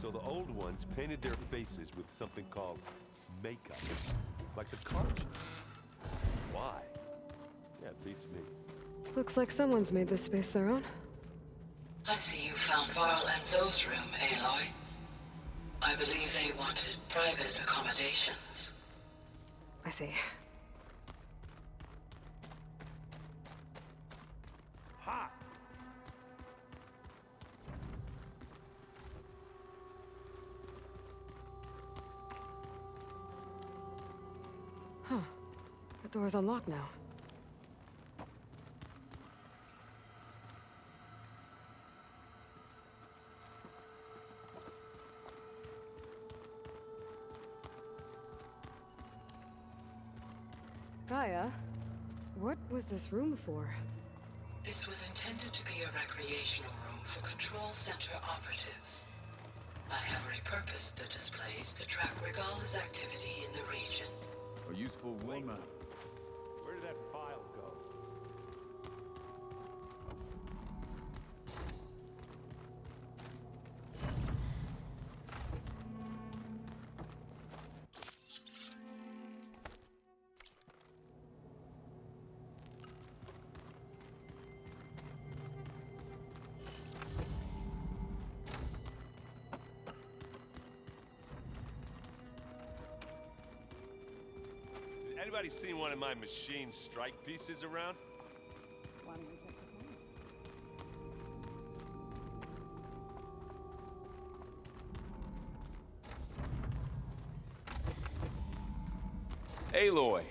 So the old ones painted their faces with something called makeup. Like the cartoon. Why? Yeah, it beats me. Looks like someone's made this space their own. I see you found Varl and Zoe's room, Aloy. I believe they wanted private accommodations. I see. Hot! Huh. The door's unlocked now. Gaia, what was this room for? This was intended to be a recreational room for Control Center operatives. I have repurposed the displays to track Regala's activity in the region. A useful wingman. Where did that file go? Anybody seen one of my machine strike pieces around? Aloy,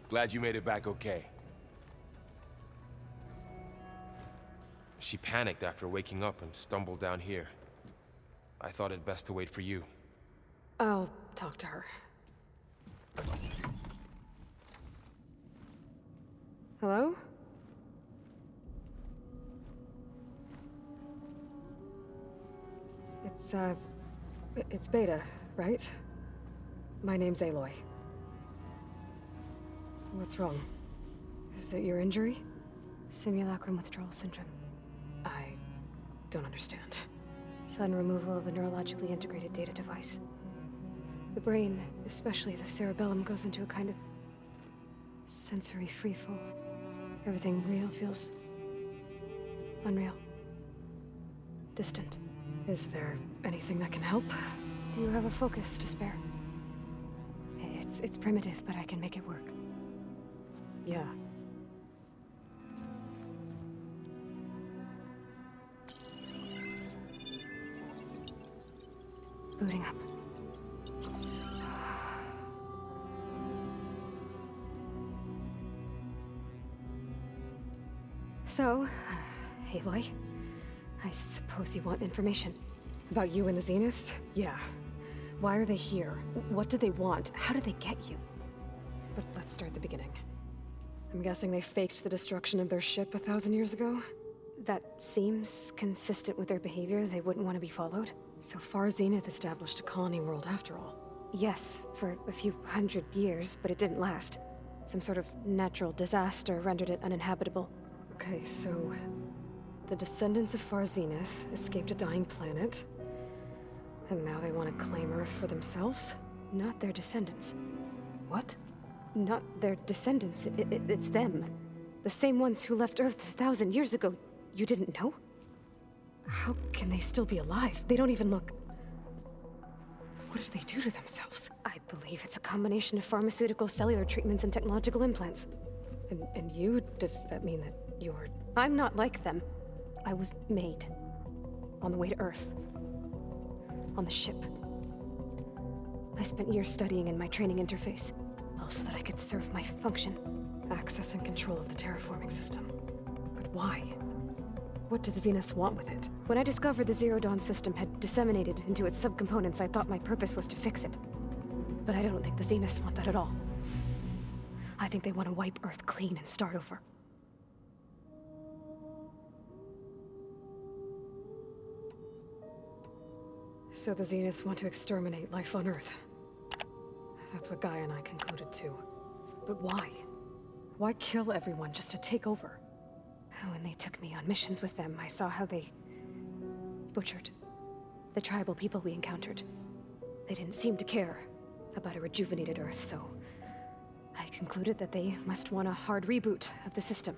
glad you made it back okay. She panicked after waking up and stumbled down here. I thought it best to wait for you. I'll talk to her. Hello? It's Beta, right? My name's Aloy. What's wrong? Is it your injury? Simulacrum withdrawal syndrome. I don't understand. Sudden removal of a neurologically integrated data device. The brain, especially the cerebellum, goes into a kind of sensory freefall. Everything real feels unreal. Distant. Is there anything that can help? Do you have a focus to spare? It's primitive, but I can make it work. Yeah. Booting up. So, Aloy, I suppose you want information. About you and the Zeniths? Yeah. Why are they here? What do they want? How did they get you? But let's start at the beginning. I'm guessing they faked the destruction of their ship 1,000 years ago? That seems consistent with their behavior. They wouldn't want to be followed. So Far Zenith established a colony world after all. Yes, for a few hundred years, but it didn't last. Some sort of natural disaster rendered it uninhabitable. Okay, so the descendants of Far Zenith escaped a dying planet, And now they want to claim Earth for themselves? Not their descendants. What? Not their descendants. It's them. The same ones who left Earth 1,000 years ago. You didn't know? How can they still be alive? They don't even look... What did they do to themselves? I believe it's a combination of pharmaceutical, cellular treatments, and technological implants. And you? Does that mean that you're... I'm not like them. I was made. On the way to Earth. On the ship. I spent years studying in my training interface, all so that I could serve my function. Access and control of the terraforming system. But why? What do the Zeniths want with it? When I discovered the Zero Dawn system had disseminated into its subcomponents, I thought my purpose was to fix it. But I don't think the Zeniths want that at all. I think they want to wipe Earth clean and start over. So the Zeniths want to exterminate life on Earth. That's what Gaia and I concluded too. But why? Why kill everyone just to take over? When they took me on missions with them, I saw how they butchered the tribal people we encountered. They didn't seem to care about a rejuvenated Earth, so I concluded that they must want a hard reboot of the system.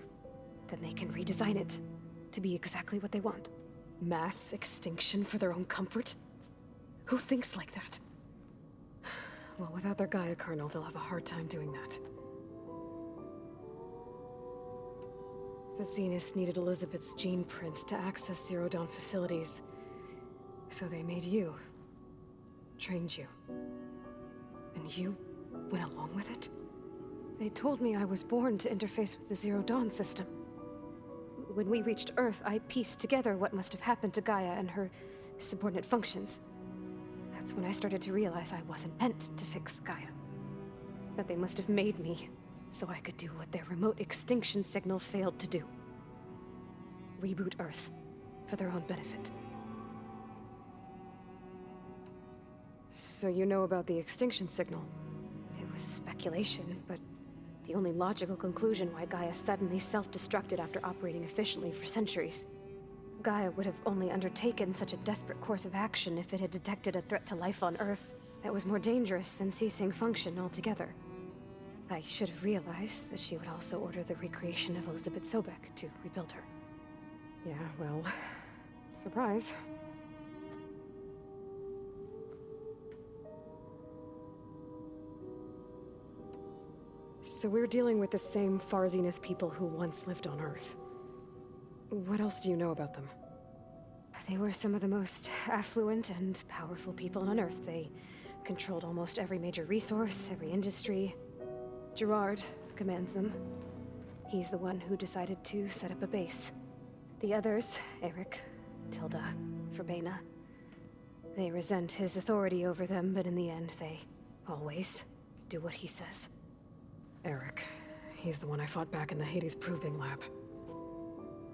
Then they can redesign it to be exactly what they want. Mass extinction for their own comfort? Who thinks like that? Well, without their Gaia kernel, they'll have a hard time doing that. The Zeniths needed Elizabeth's gene print to access Zero Dawn facilities. So they made you. Trained you. And you went along with it? They told me I was born to interface with the Zero Dawn system. When we reached Earth, I pieced together what must have happened to Gaia and her subordinate functions. That's when I started to realize I wasn't meant to fix Gaia. That they must have made me so I could do what their remote extinction signal failed to do. Reboot Earth, for their own benefit. So you know about the extinction signal? It was speculation, but the only logical conclusion why Gaia suddenly self-destructed after operating efficiently for centuries. Gaia would have only undertaken such a desperate course of action if it had detected a threat to life on Earth that was more dangerous than ceasing function altogether. I should have realized that she would also order the recreation of Elizabeth Sobek to rebuild her. Yeah, well, surprise. So we're dealing with the same Far Zenith people who once lived on Earth. What else do you know about them? They were some of the most affluent and powerful people on Earth. They controlled almost every major resource, every industry. Gerard commands them. He's the one who decided to set up a base. The others, Eric, Tilda, Verbena, they resent his authority over them, but in the end, they always do what he says. Eric. He's the one I fought back in the Hades Proving Lab.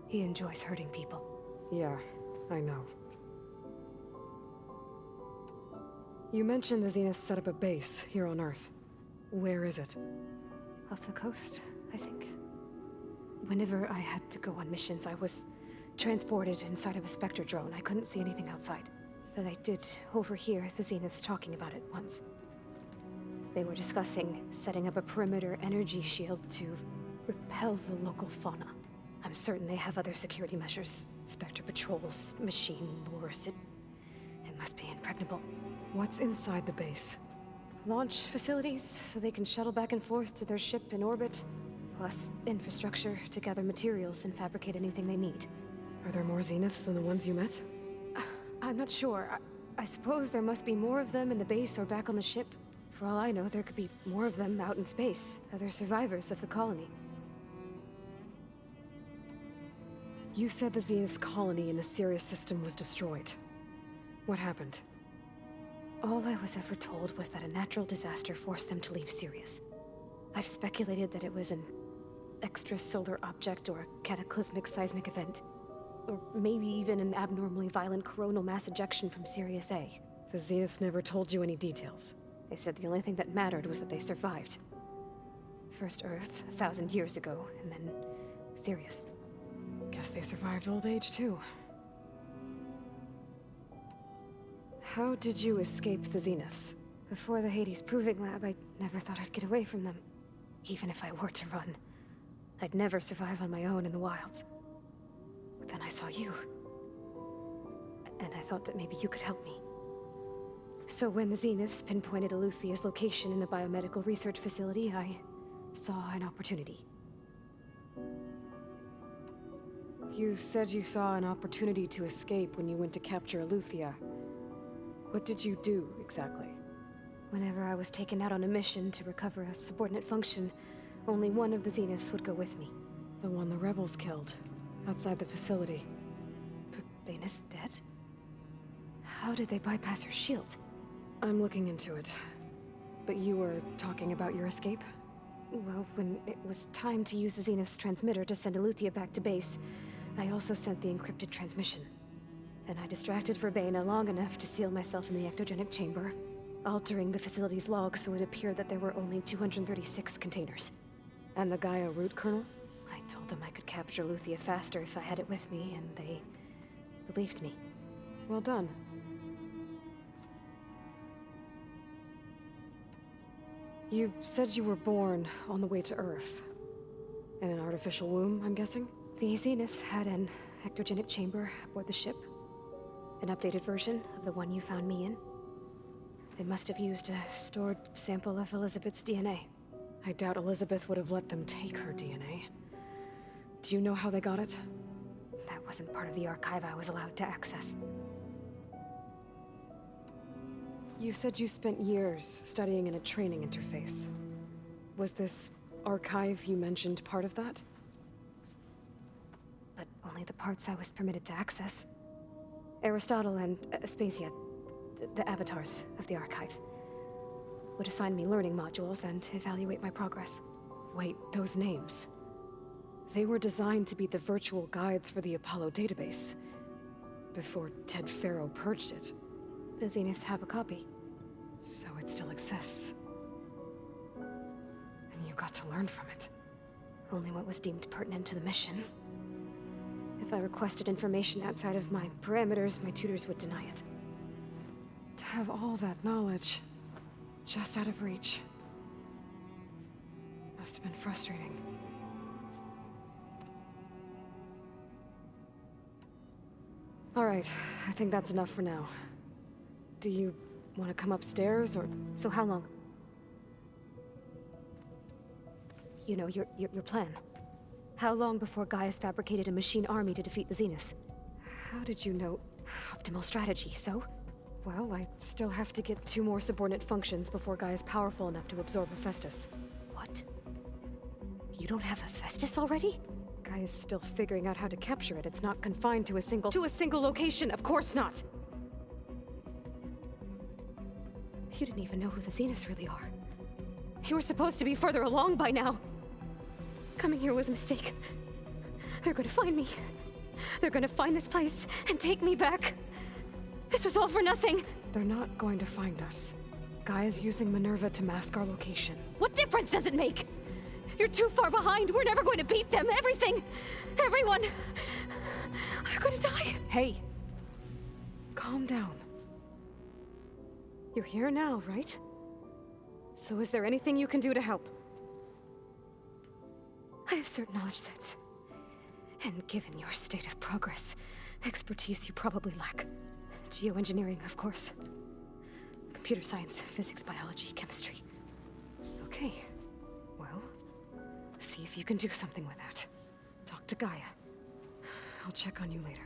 He enjoys hurting people. Yeah, I know. You mentioned the Zeniths set up a base here on Earth. Where is it? Off the coast, I think. Whenever I had to go on missions, I was transported inside of a Specter drone. I couldn't see anything outside. But I did overhear the Zeniths talking about it once. They were discussing setting up a perimeter energy shield to repel the local fauna. I'm certain they have other security measures. Specter patrols, machine lures. It must be impregnable. What's inside the base? Launch facilities, so they can shuttle back and forth to their ship in orbit. Plus infrastructure to gather materials and fabricate anything they need. Are there more Zeniths than the ones you met? I'm not sure. I suppose there must be more of them in the base or back on the ship. For all I know, there could be more of them out in space, other survivors of the colony. You said the Zenith's colony in the Sirius system was destroyed. What happened? All I was ever told was that a natural disaster forced them to leave Sirius. I've speculated that it was an extrasolar object or a cataclysmic seismic event. Or maybe even an abnormally violent coronal mass ejection from Sirius A. The Zeniths never told you any details. They said the only thing that mattered was that they survived. First Earth, 1,000 years ago, and then Sirius. Guess they survived old age, too. How did you escape the Zeniths? Before the Hades Proving Lab, I never thought I'd get away from them. Even if I were to run. I'd never survive on my own in the wilds. But then I saw you. And I thought that maybe you could help me. So when the Zeniths pinpointed Eluthia's location in the biomedical research facility, I saw an opportunity. You said you saw an opportunity to escape when you went to capture Eluthia. What did you do, exactly? Whenever I was taken out on a mission to recover a subordinate function, only one of the Zeniths would go with me. The one the rebels killed, outside the facility. Baina's dead? How did they bypass her shield? I'm looking into it. But you were talking about your escape? Well, when it was time to use the Zenith's transmitter to send Eluthia back to base, I also sent the encrypted transmission. Then I distracted Verbaina long enough to seal myself in the ectogenic chamber, altering the facility's log so it appeared that there were only 236 containers. And the Gaia root kernel? I told them I could capture Eluthia faster if I had it with me, and they believed me. Well done. You said you were born on the way to Earth. In an artificial womb, I'm guessing? The Zeniths had an ectogenic chamber aboard the ship. An updated version of the one you found me in. They must have used a stored sample of Elizabeth's DNA. I doubt Elizabeth would have let them take her DNA. Do you know how they got it? That wasn't part of the archive I was allowed to access. You said you spent years studying in a training interface. Was this archive you mentioned part of that? But only the parts I was permitted to access. Aristotle and Aspasia, the avatars of the archive, would assign me learning modules and evaluate my progress. Wait, those names. They were designed to be the virtual guides for the Apollo database, before Ted Faro purged it. The Zeniths have a copy. So it still exists. And you got to learn from it. Only what was deemed pertinent to the mission. If I requested information outside of my parameters, my tutors would deny it. To have all that knowledge, just out of reach. Must have been frustrating. All right, I think that's enough for now. Do you want to come upstairs, or...? So how long? You know, your plan. How long before Gaius fabricated a machine army to defeat the Zeniths? How did you know? Optimal strategy, so? Well, I still have to get 2 more subordinate functions before Gaia's powerful enough to absorb Hephaestus. What? You don't have Hephaestus already? Gaia's still figuring out how to capture it. It's not confined to a single... To a single location! Of course not! You didn't even know who the Zeniths really are. You were supposed to be further along by now! Coming here was a mistake. They're gonna find me. They're gonna find this place and take me back. This was all for nothing. They're not going to find us. Gaia's using Minerva to mask our location. What difference does it make? You're too far behind. We're never going to beat them. Everything, everyone, are gonna die. Hey, calm down. You're here now, right? So is there anything you can do to help? I have certain knowledge sets. And given your state of progress, expertise you probably lack. Geoengineering, of course. Computer science, physics, biology, chemistry. Okay. Well, see if you can do something with that. Talk to Gaia. I'll check on you later.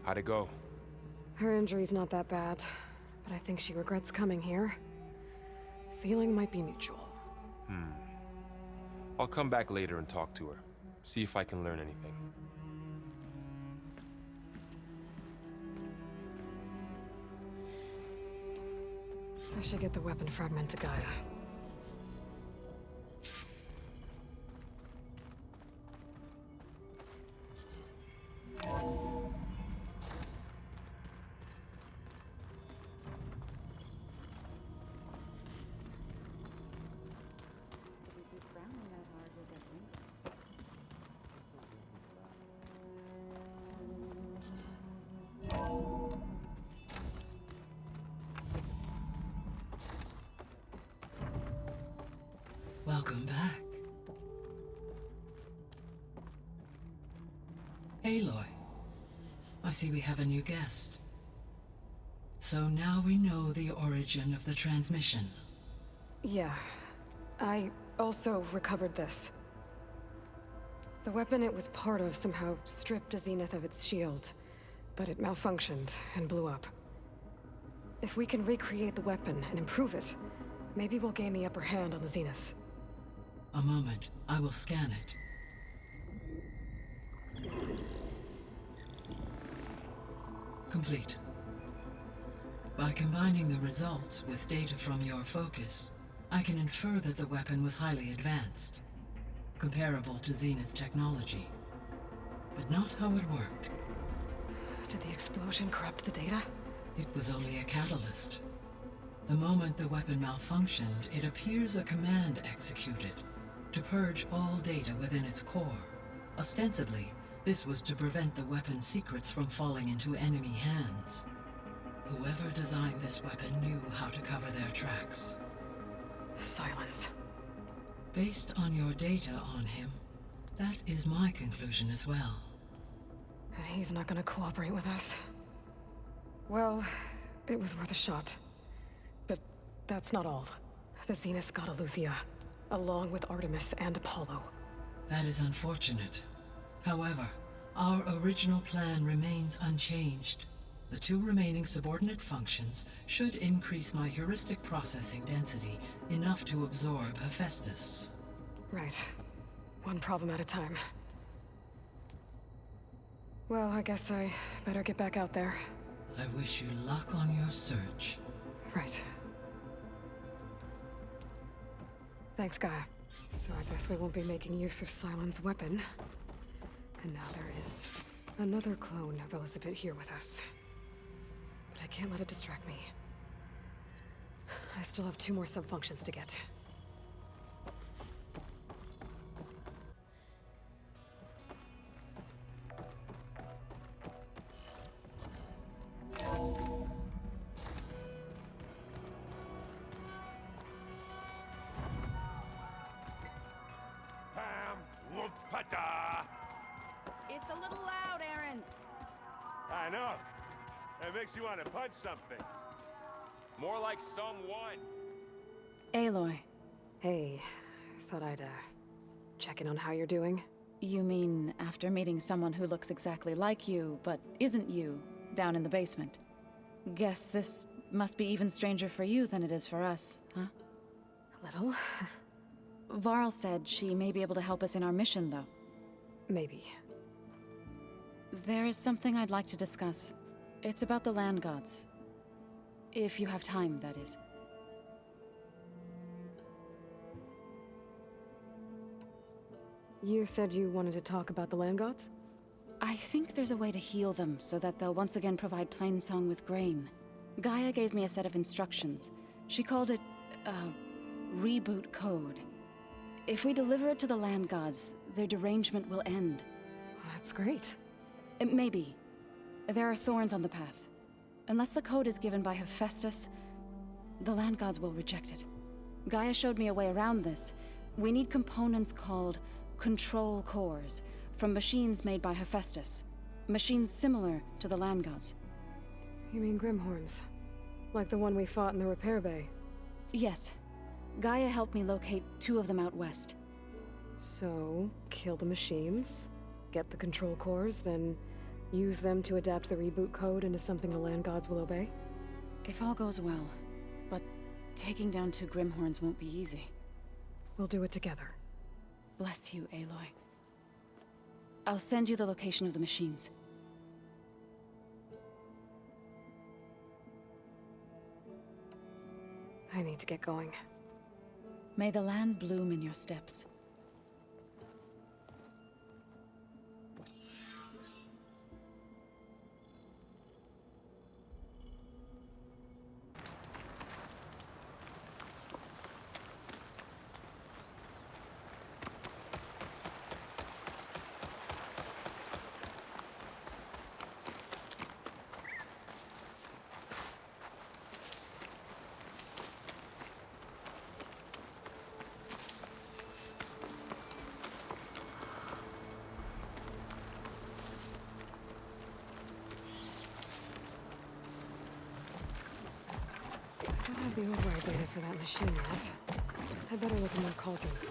How'd it go? Her injury's not that bad, but I think she regrets coming here. Feeling might be mutual. I'll come back later and talk to her. See if I can learn anything. I should get the weapon fragment to Gaia. Welcome back. Aloy, I see we have a new guest. So now we know the origin of the transmission. Yeah. I also recovered this. The weapon it was part of somehow stripped Zenith of its shield, but it malfunctioned and blew up. If we can recreate the weapon and improve it, maybe we'll gain the upper hand on the Zenith. A moment, I will scan it. Complete. By combining the results with data from your focus, I can infer that the weapon was highly advanced, comparable to Zenith technology, but not how it worked. Did the explosion corrupt the data? It was only a catalyst. The moment the weapon malfunctioned, it appears a command executed to purge all data within its core. Ostensibly, this was to prevent the weapon's secrets from falling into enemy hands. Whoever designed this weapon knew how to cover their tracks. Silence. Based on your data on him, that is my conclusion as well. And he's not gonna cooperate with us. Well, it was worth a shot. But that's not all. The Zenith got Aleuthyia, along with Artemis and Apollo. That is unfortunate. However, our original plan remains unchanged. The 2 remaining subordinate functions should increase my heuristic processing density enough to absorb Hephaestus. Right. One problem at a time. Well, I guess I better get back out there. I wish you luck on your search. Right. Thanks, Gaia. So I guess we won't be making use of Cylon's weapon. And now there is another clone of Elizabeth here with us. But I can't let it distract me. I still have 2 more sub-functions to get. It's a little loud, Aaron. I know. That makes you want to punch something. More like someone. Aloy, Hey, thought I'd, check in on how you're doing. you mean after meeting someone who looks exactly like you, but isn't you, down in the basement? Guess this must be even stranger for you than it is for us, huh? A little. Varl said she may be able to help us in our mission, though. Maybe. There is something I'd like to discuss. It's about the land gods. If you have time, that is. You said you wanted to talk about the land gods? I think there's a way to heal them so that they'll once again provide Plainsong with grain. Gaia gave me a set of instructions. She called it, reboot code. If we deliver it to the land gods, their derangement will end. That's great. Maybe. There are thorns on the path. Unless the code is given by Hephaestus, the land gods will reject it. Gaia showed me a way around this. We need components called control cores from machines made by Hephaestus. Machines similar to the land gods. You mean Grimhorns? Like the one we fought in the repair bay? Yes. Gaia helped me locate 2 of them out west. So, kill the machines, get the control cores, then use them to adapt the reboot code into something the land gods will obey? If all goes well. But taking down 2 Grimhorns won't be easy. We'll do it together. Bless you, Aloy. I'll send you the location of the machines. I need to get going. May the land bloom in your steps. have the override data for that machine yet. I better look in more cauldrons.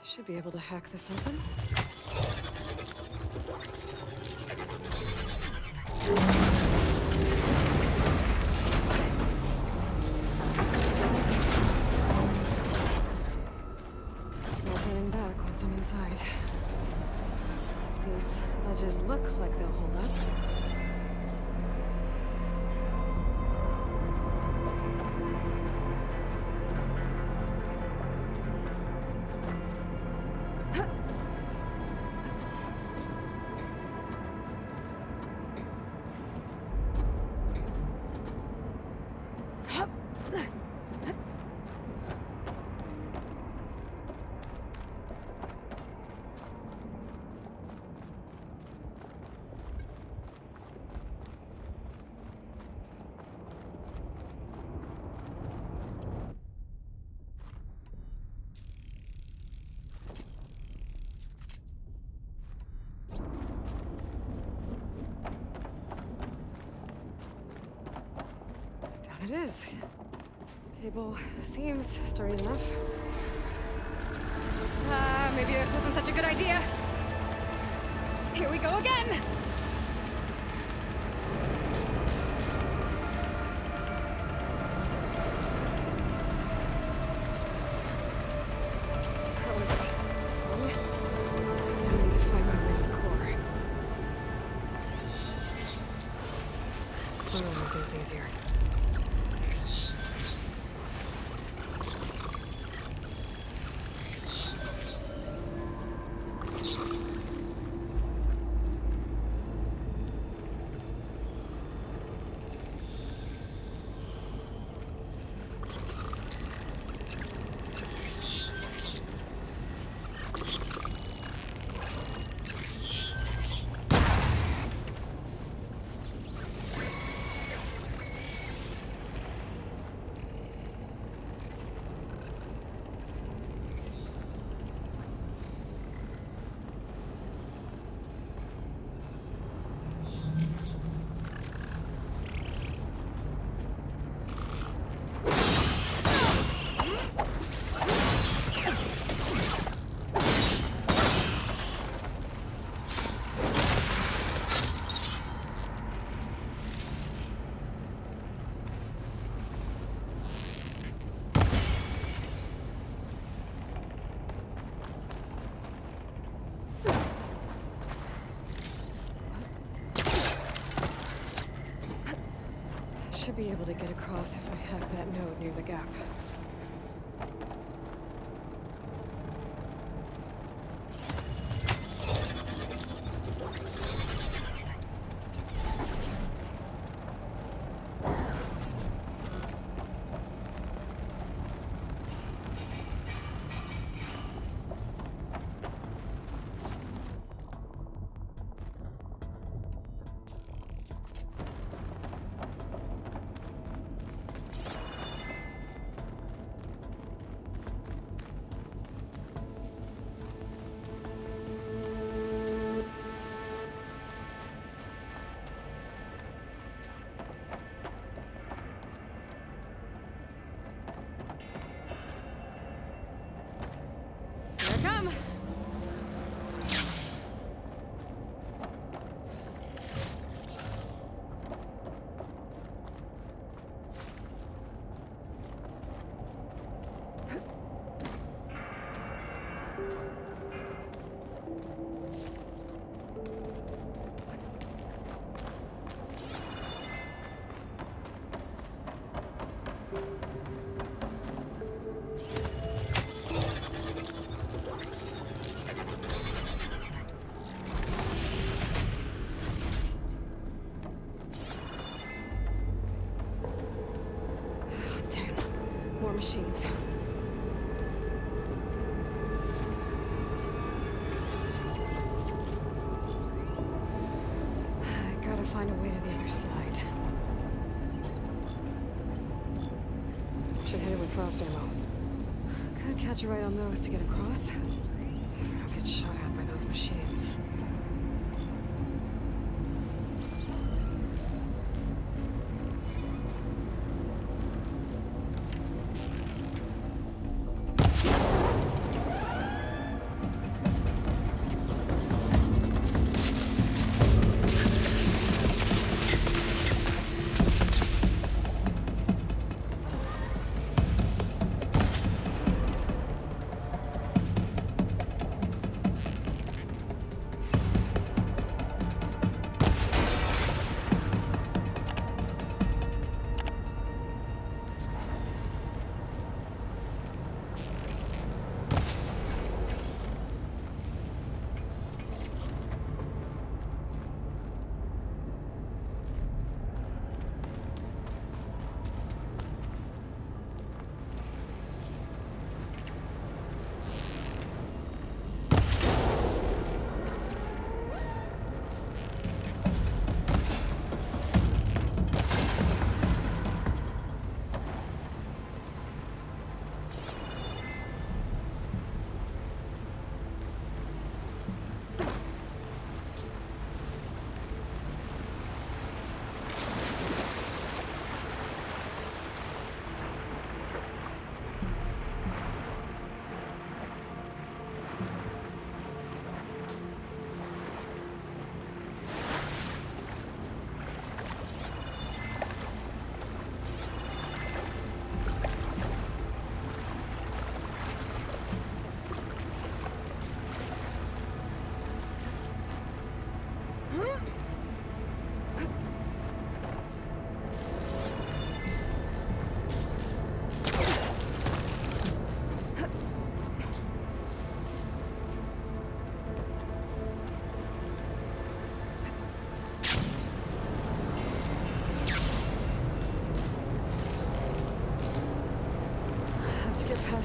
Should be able to hack this open. No turning back once I'm inside. These ledges look like they'll hold up. It is. Cable seems sturdy enough. Maybe this wasn't such a good idea. Here we go again! That was fun. I need to find my way to the core. That'll make things easier. Should be able to get across if I hack that node near the gap. machines. I gotta find a way to the other side. Should hit it with frost ammo. Could catch a right on those to get across. If I don't get shot at by those machines.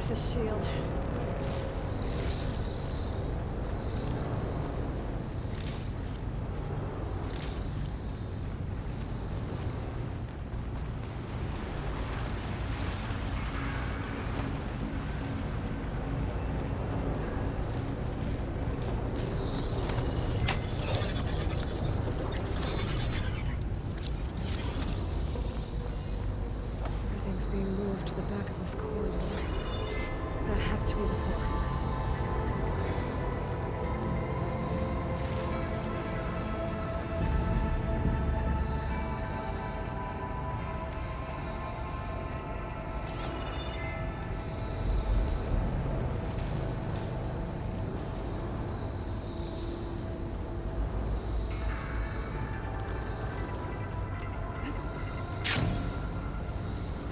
The shield. Everything's being moved to the back of this corridor. That has to be the core.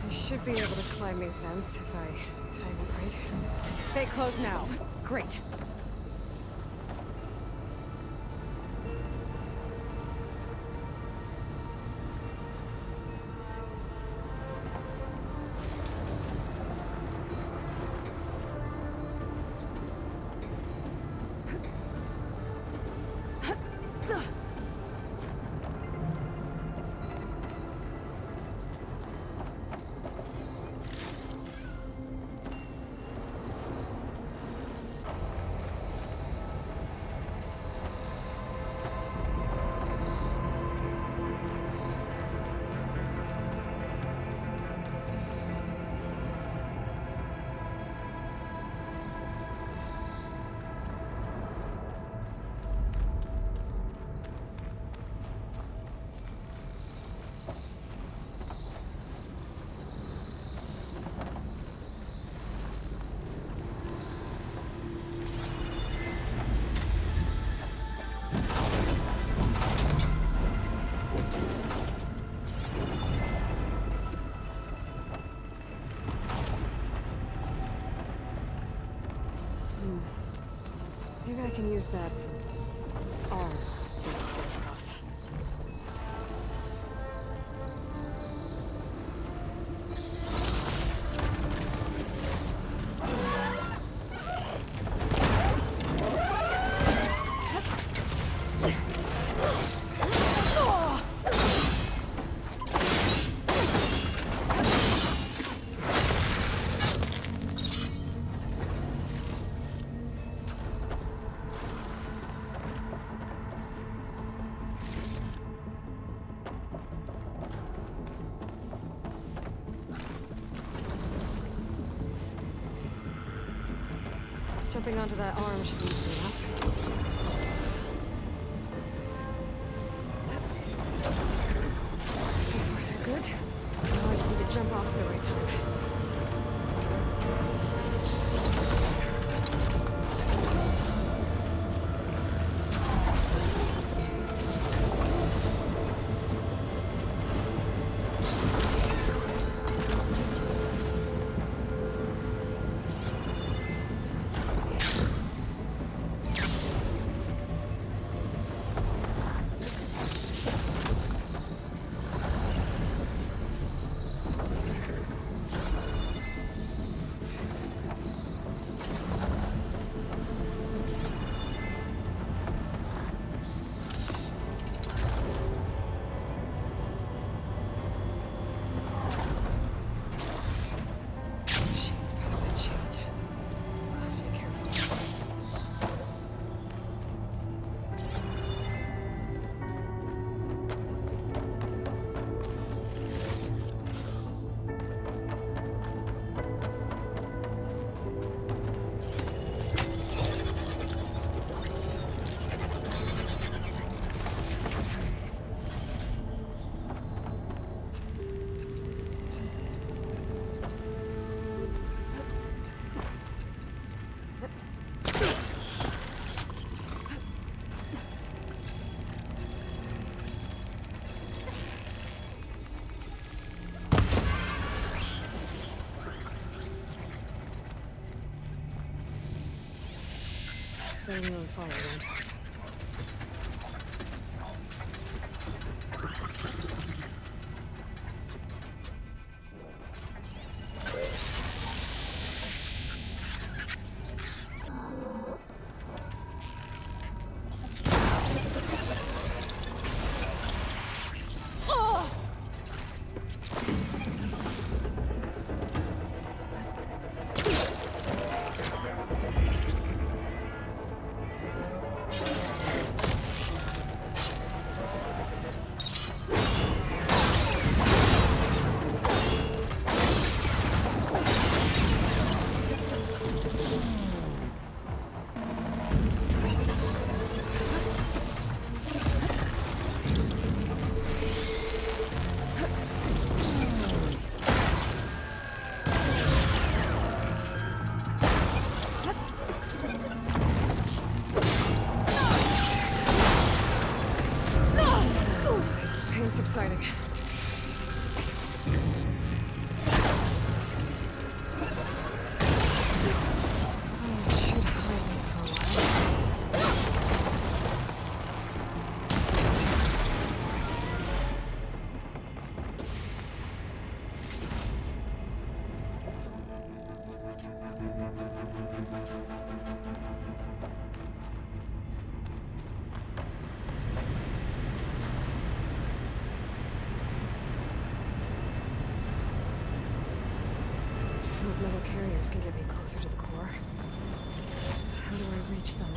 I should be able to climb these vents if I time it right. They close now. Great. Maybe I can use that arm to get across. Jumping onto that arm should be easy enough. So far, so good. Now I just need to jump off at the right time. Setting on fire around. Subsiding. Those metal carriers can get me closer to the core. How do I reach them?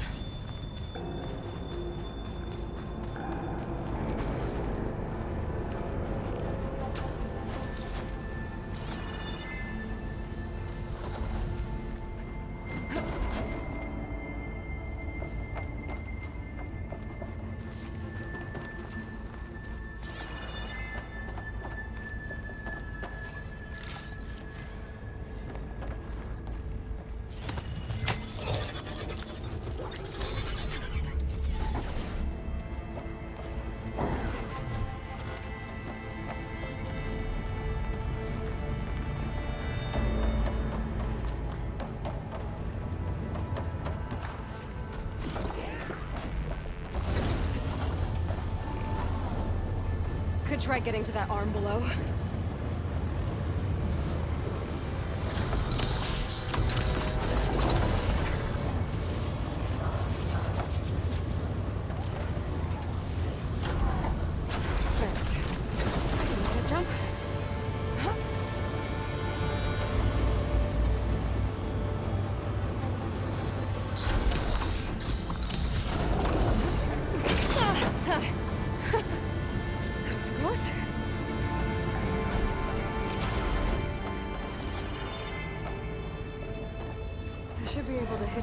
Could try getting to that arm below. Thanks. Can I jump? Huh? That was close.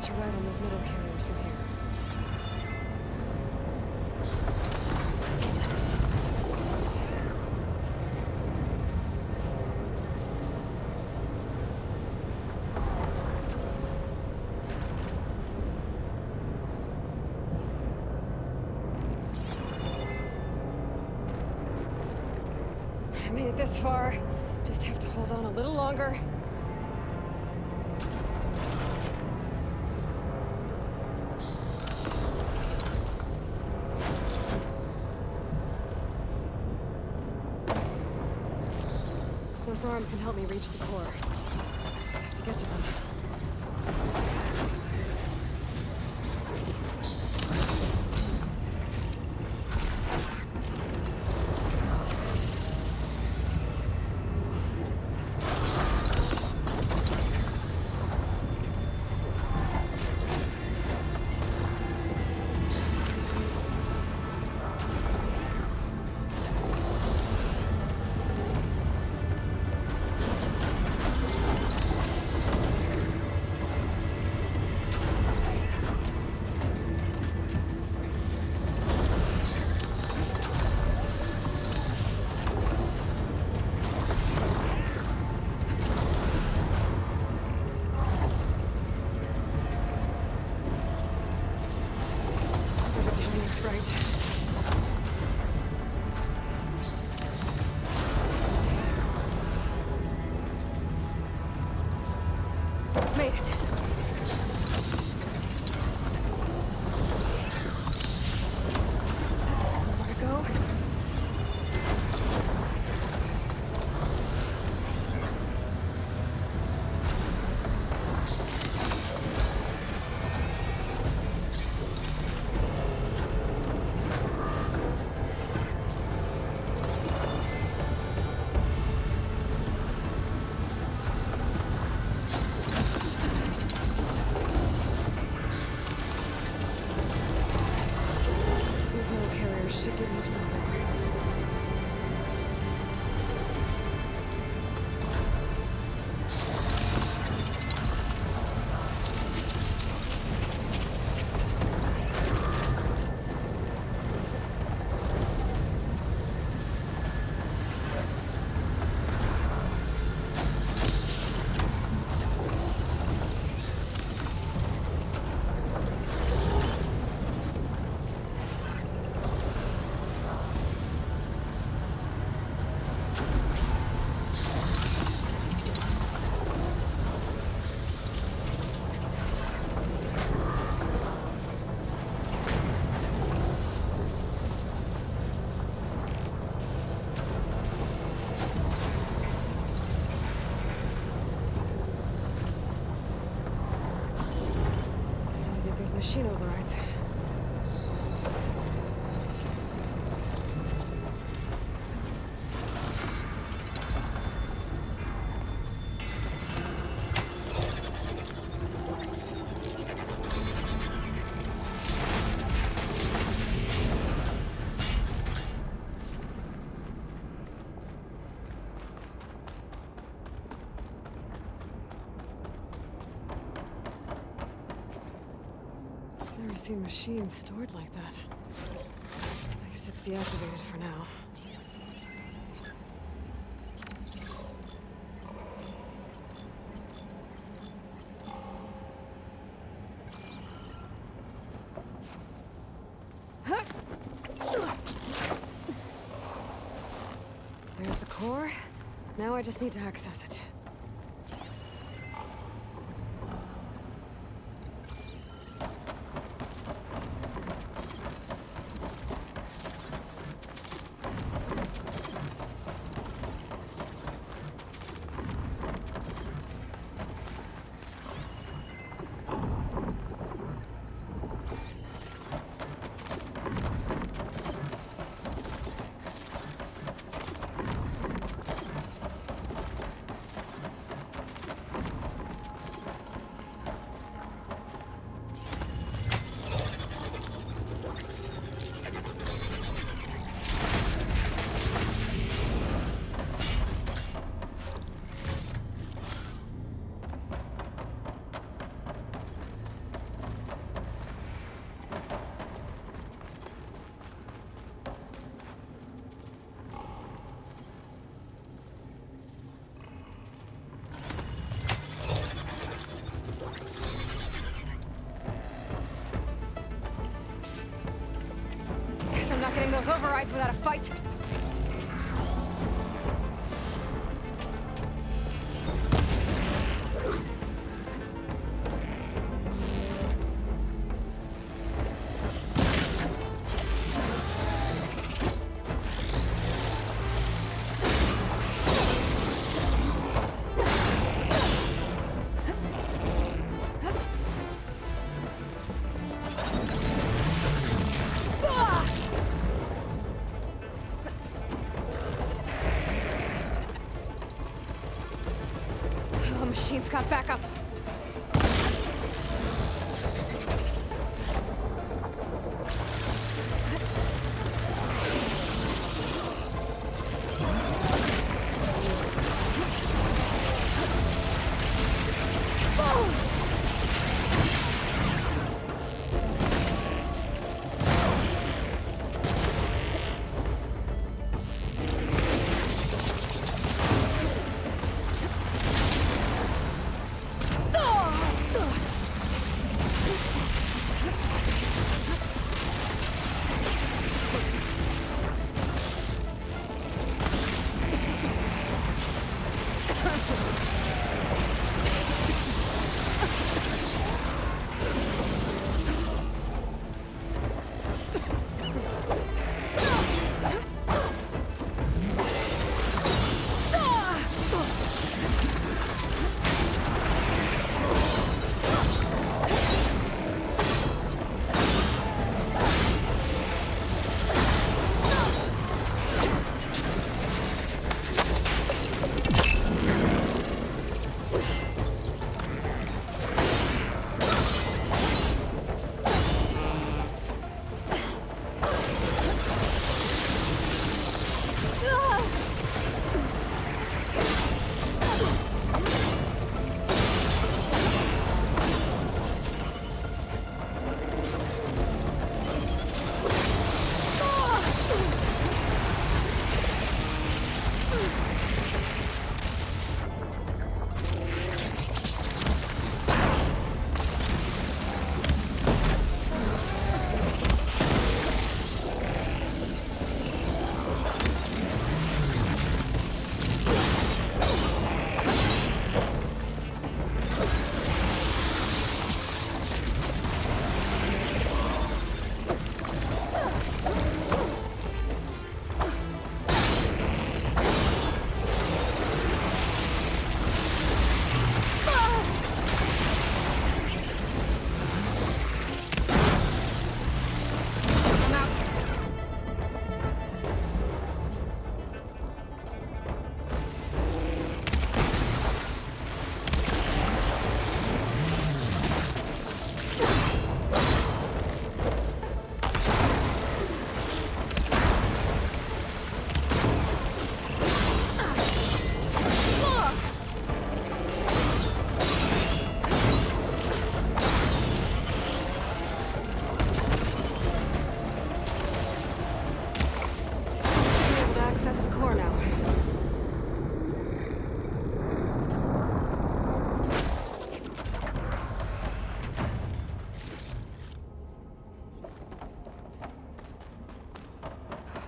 to ride on those metal carriers from here. I made it this far. Just have to hold on a little longer. Those arms can help me reach the core. Just have to get to them. Made it. More to go. Should get most of the core. Machine overrides. Never seen machines stored like that. At least it's deactivated for now. There's the core. Now I just need to access it. running those overrides without a fight. Machine's got backup.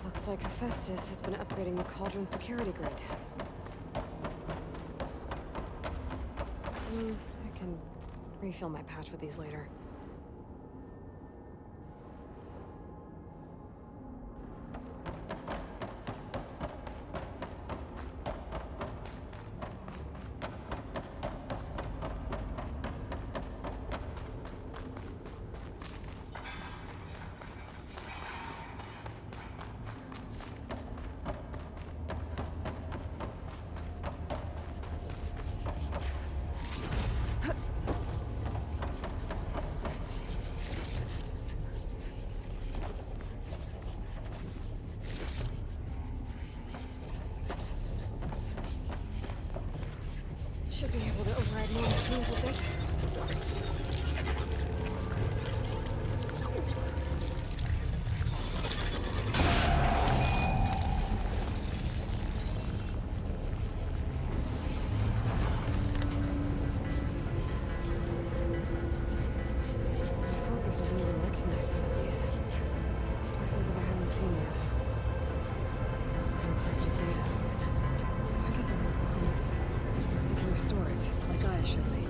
Looks like Hephaestus has been upgrading the Cauldron security grid. I can refill my pouch with these later. Should be able to override more machines with this. My focus doesn't even recognize some of these. Must be something I haven't seen. seen yet. Encrypted data. If I get the right coordinates, I can restore it, like Gaia showed me.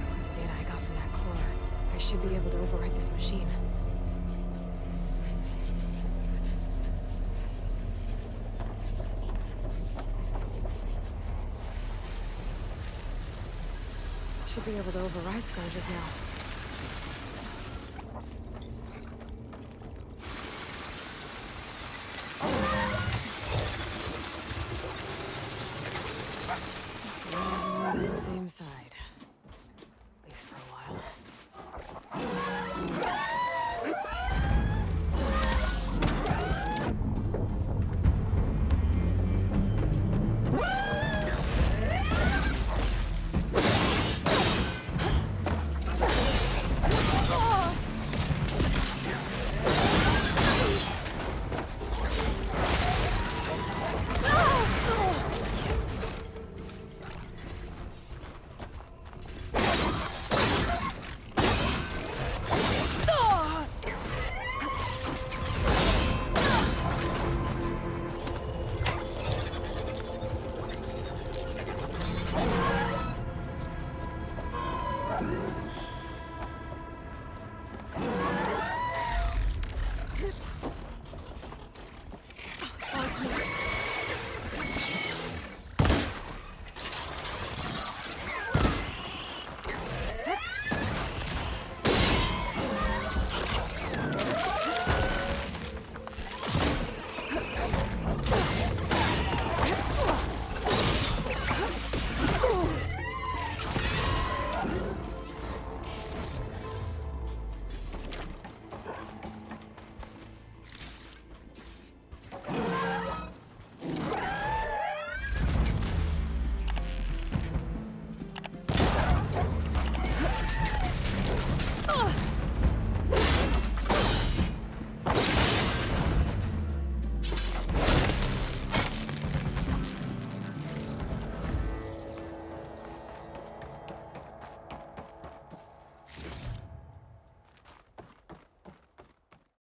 With the data I got from that core, I should be able to override this machine. Should be able to override Scourges now. Everyone's on the same side.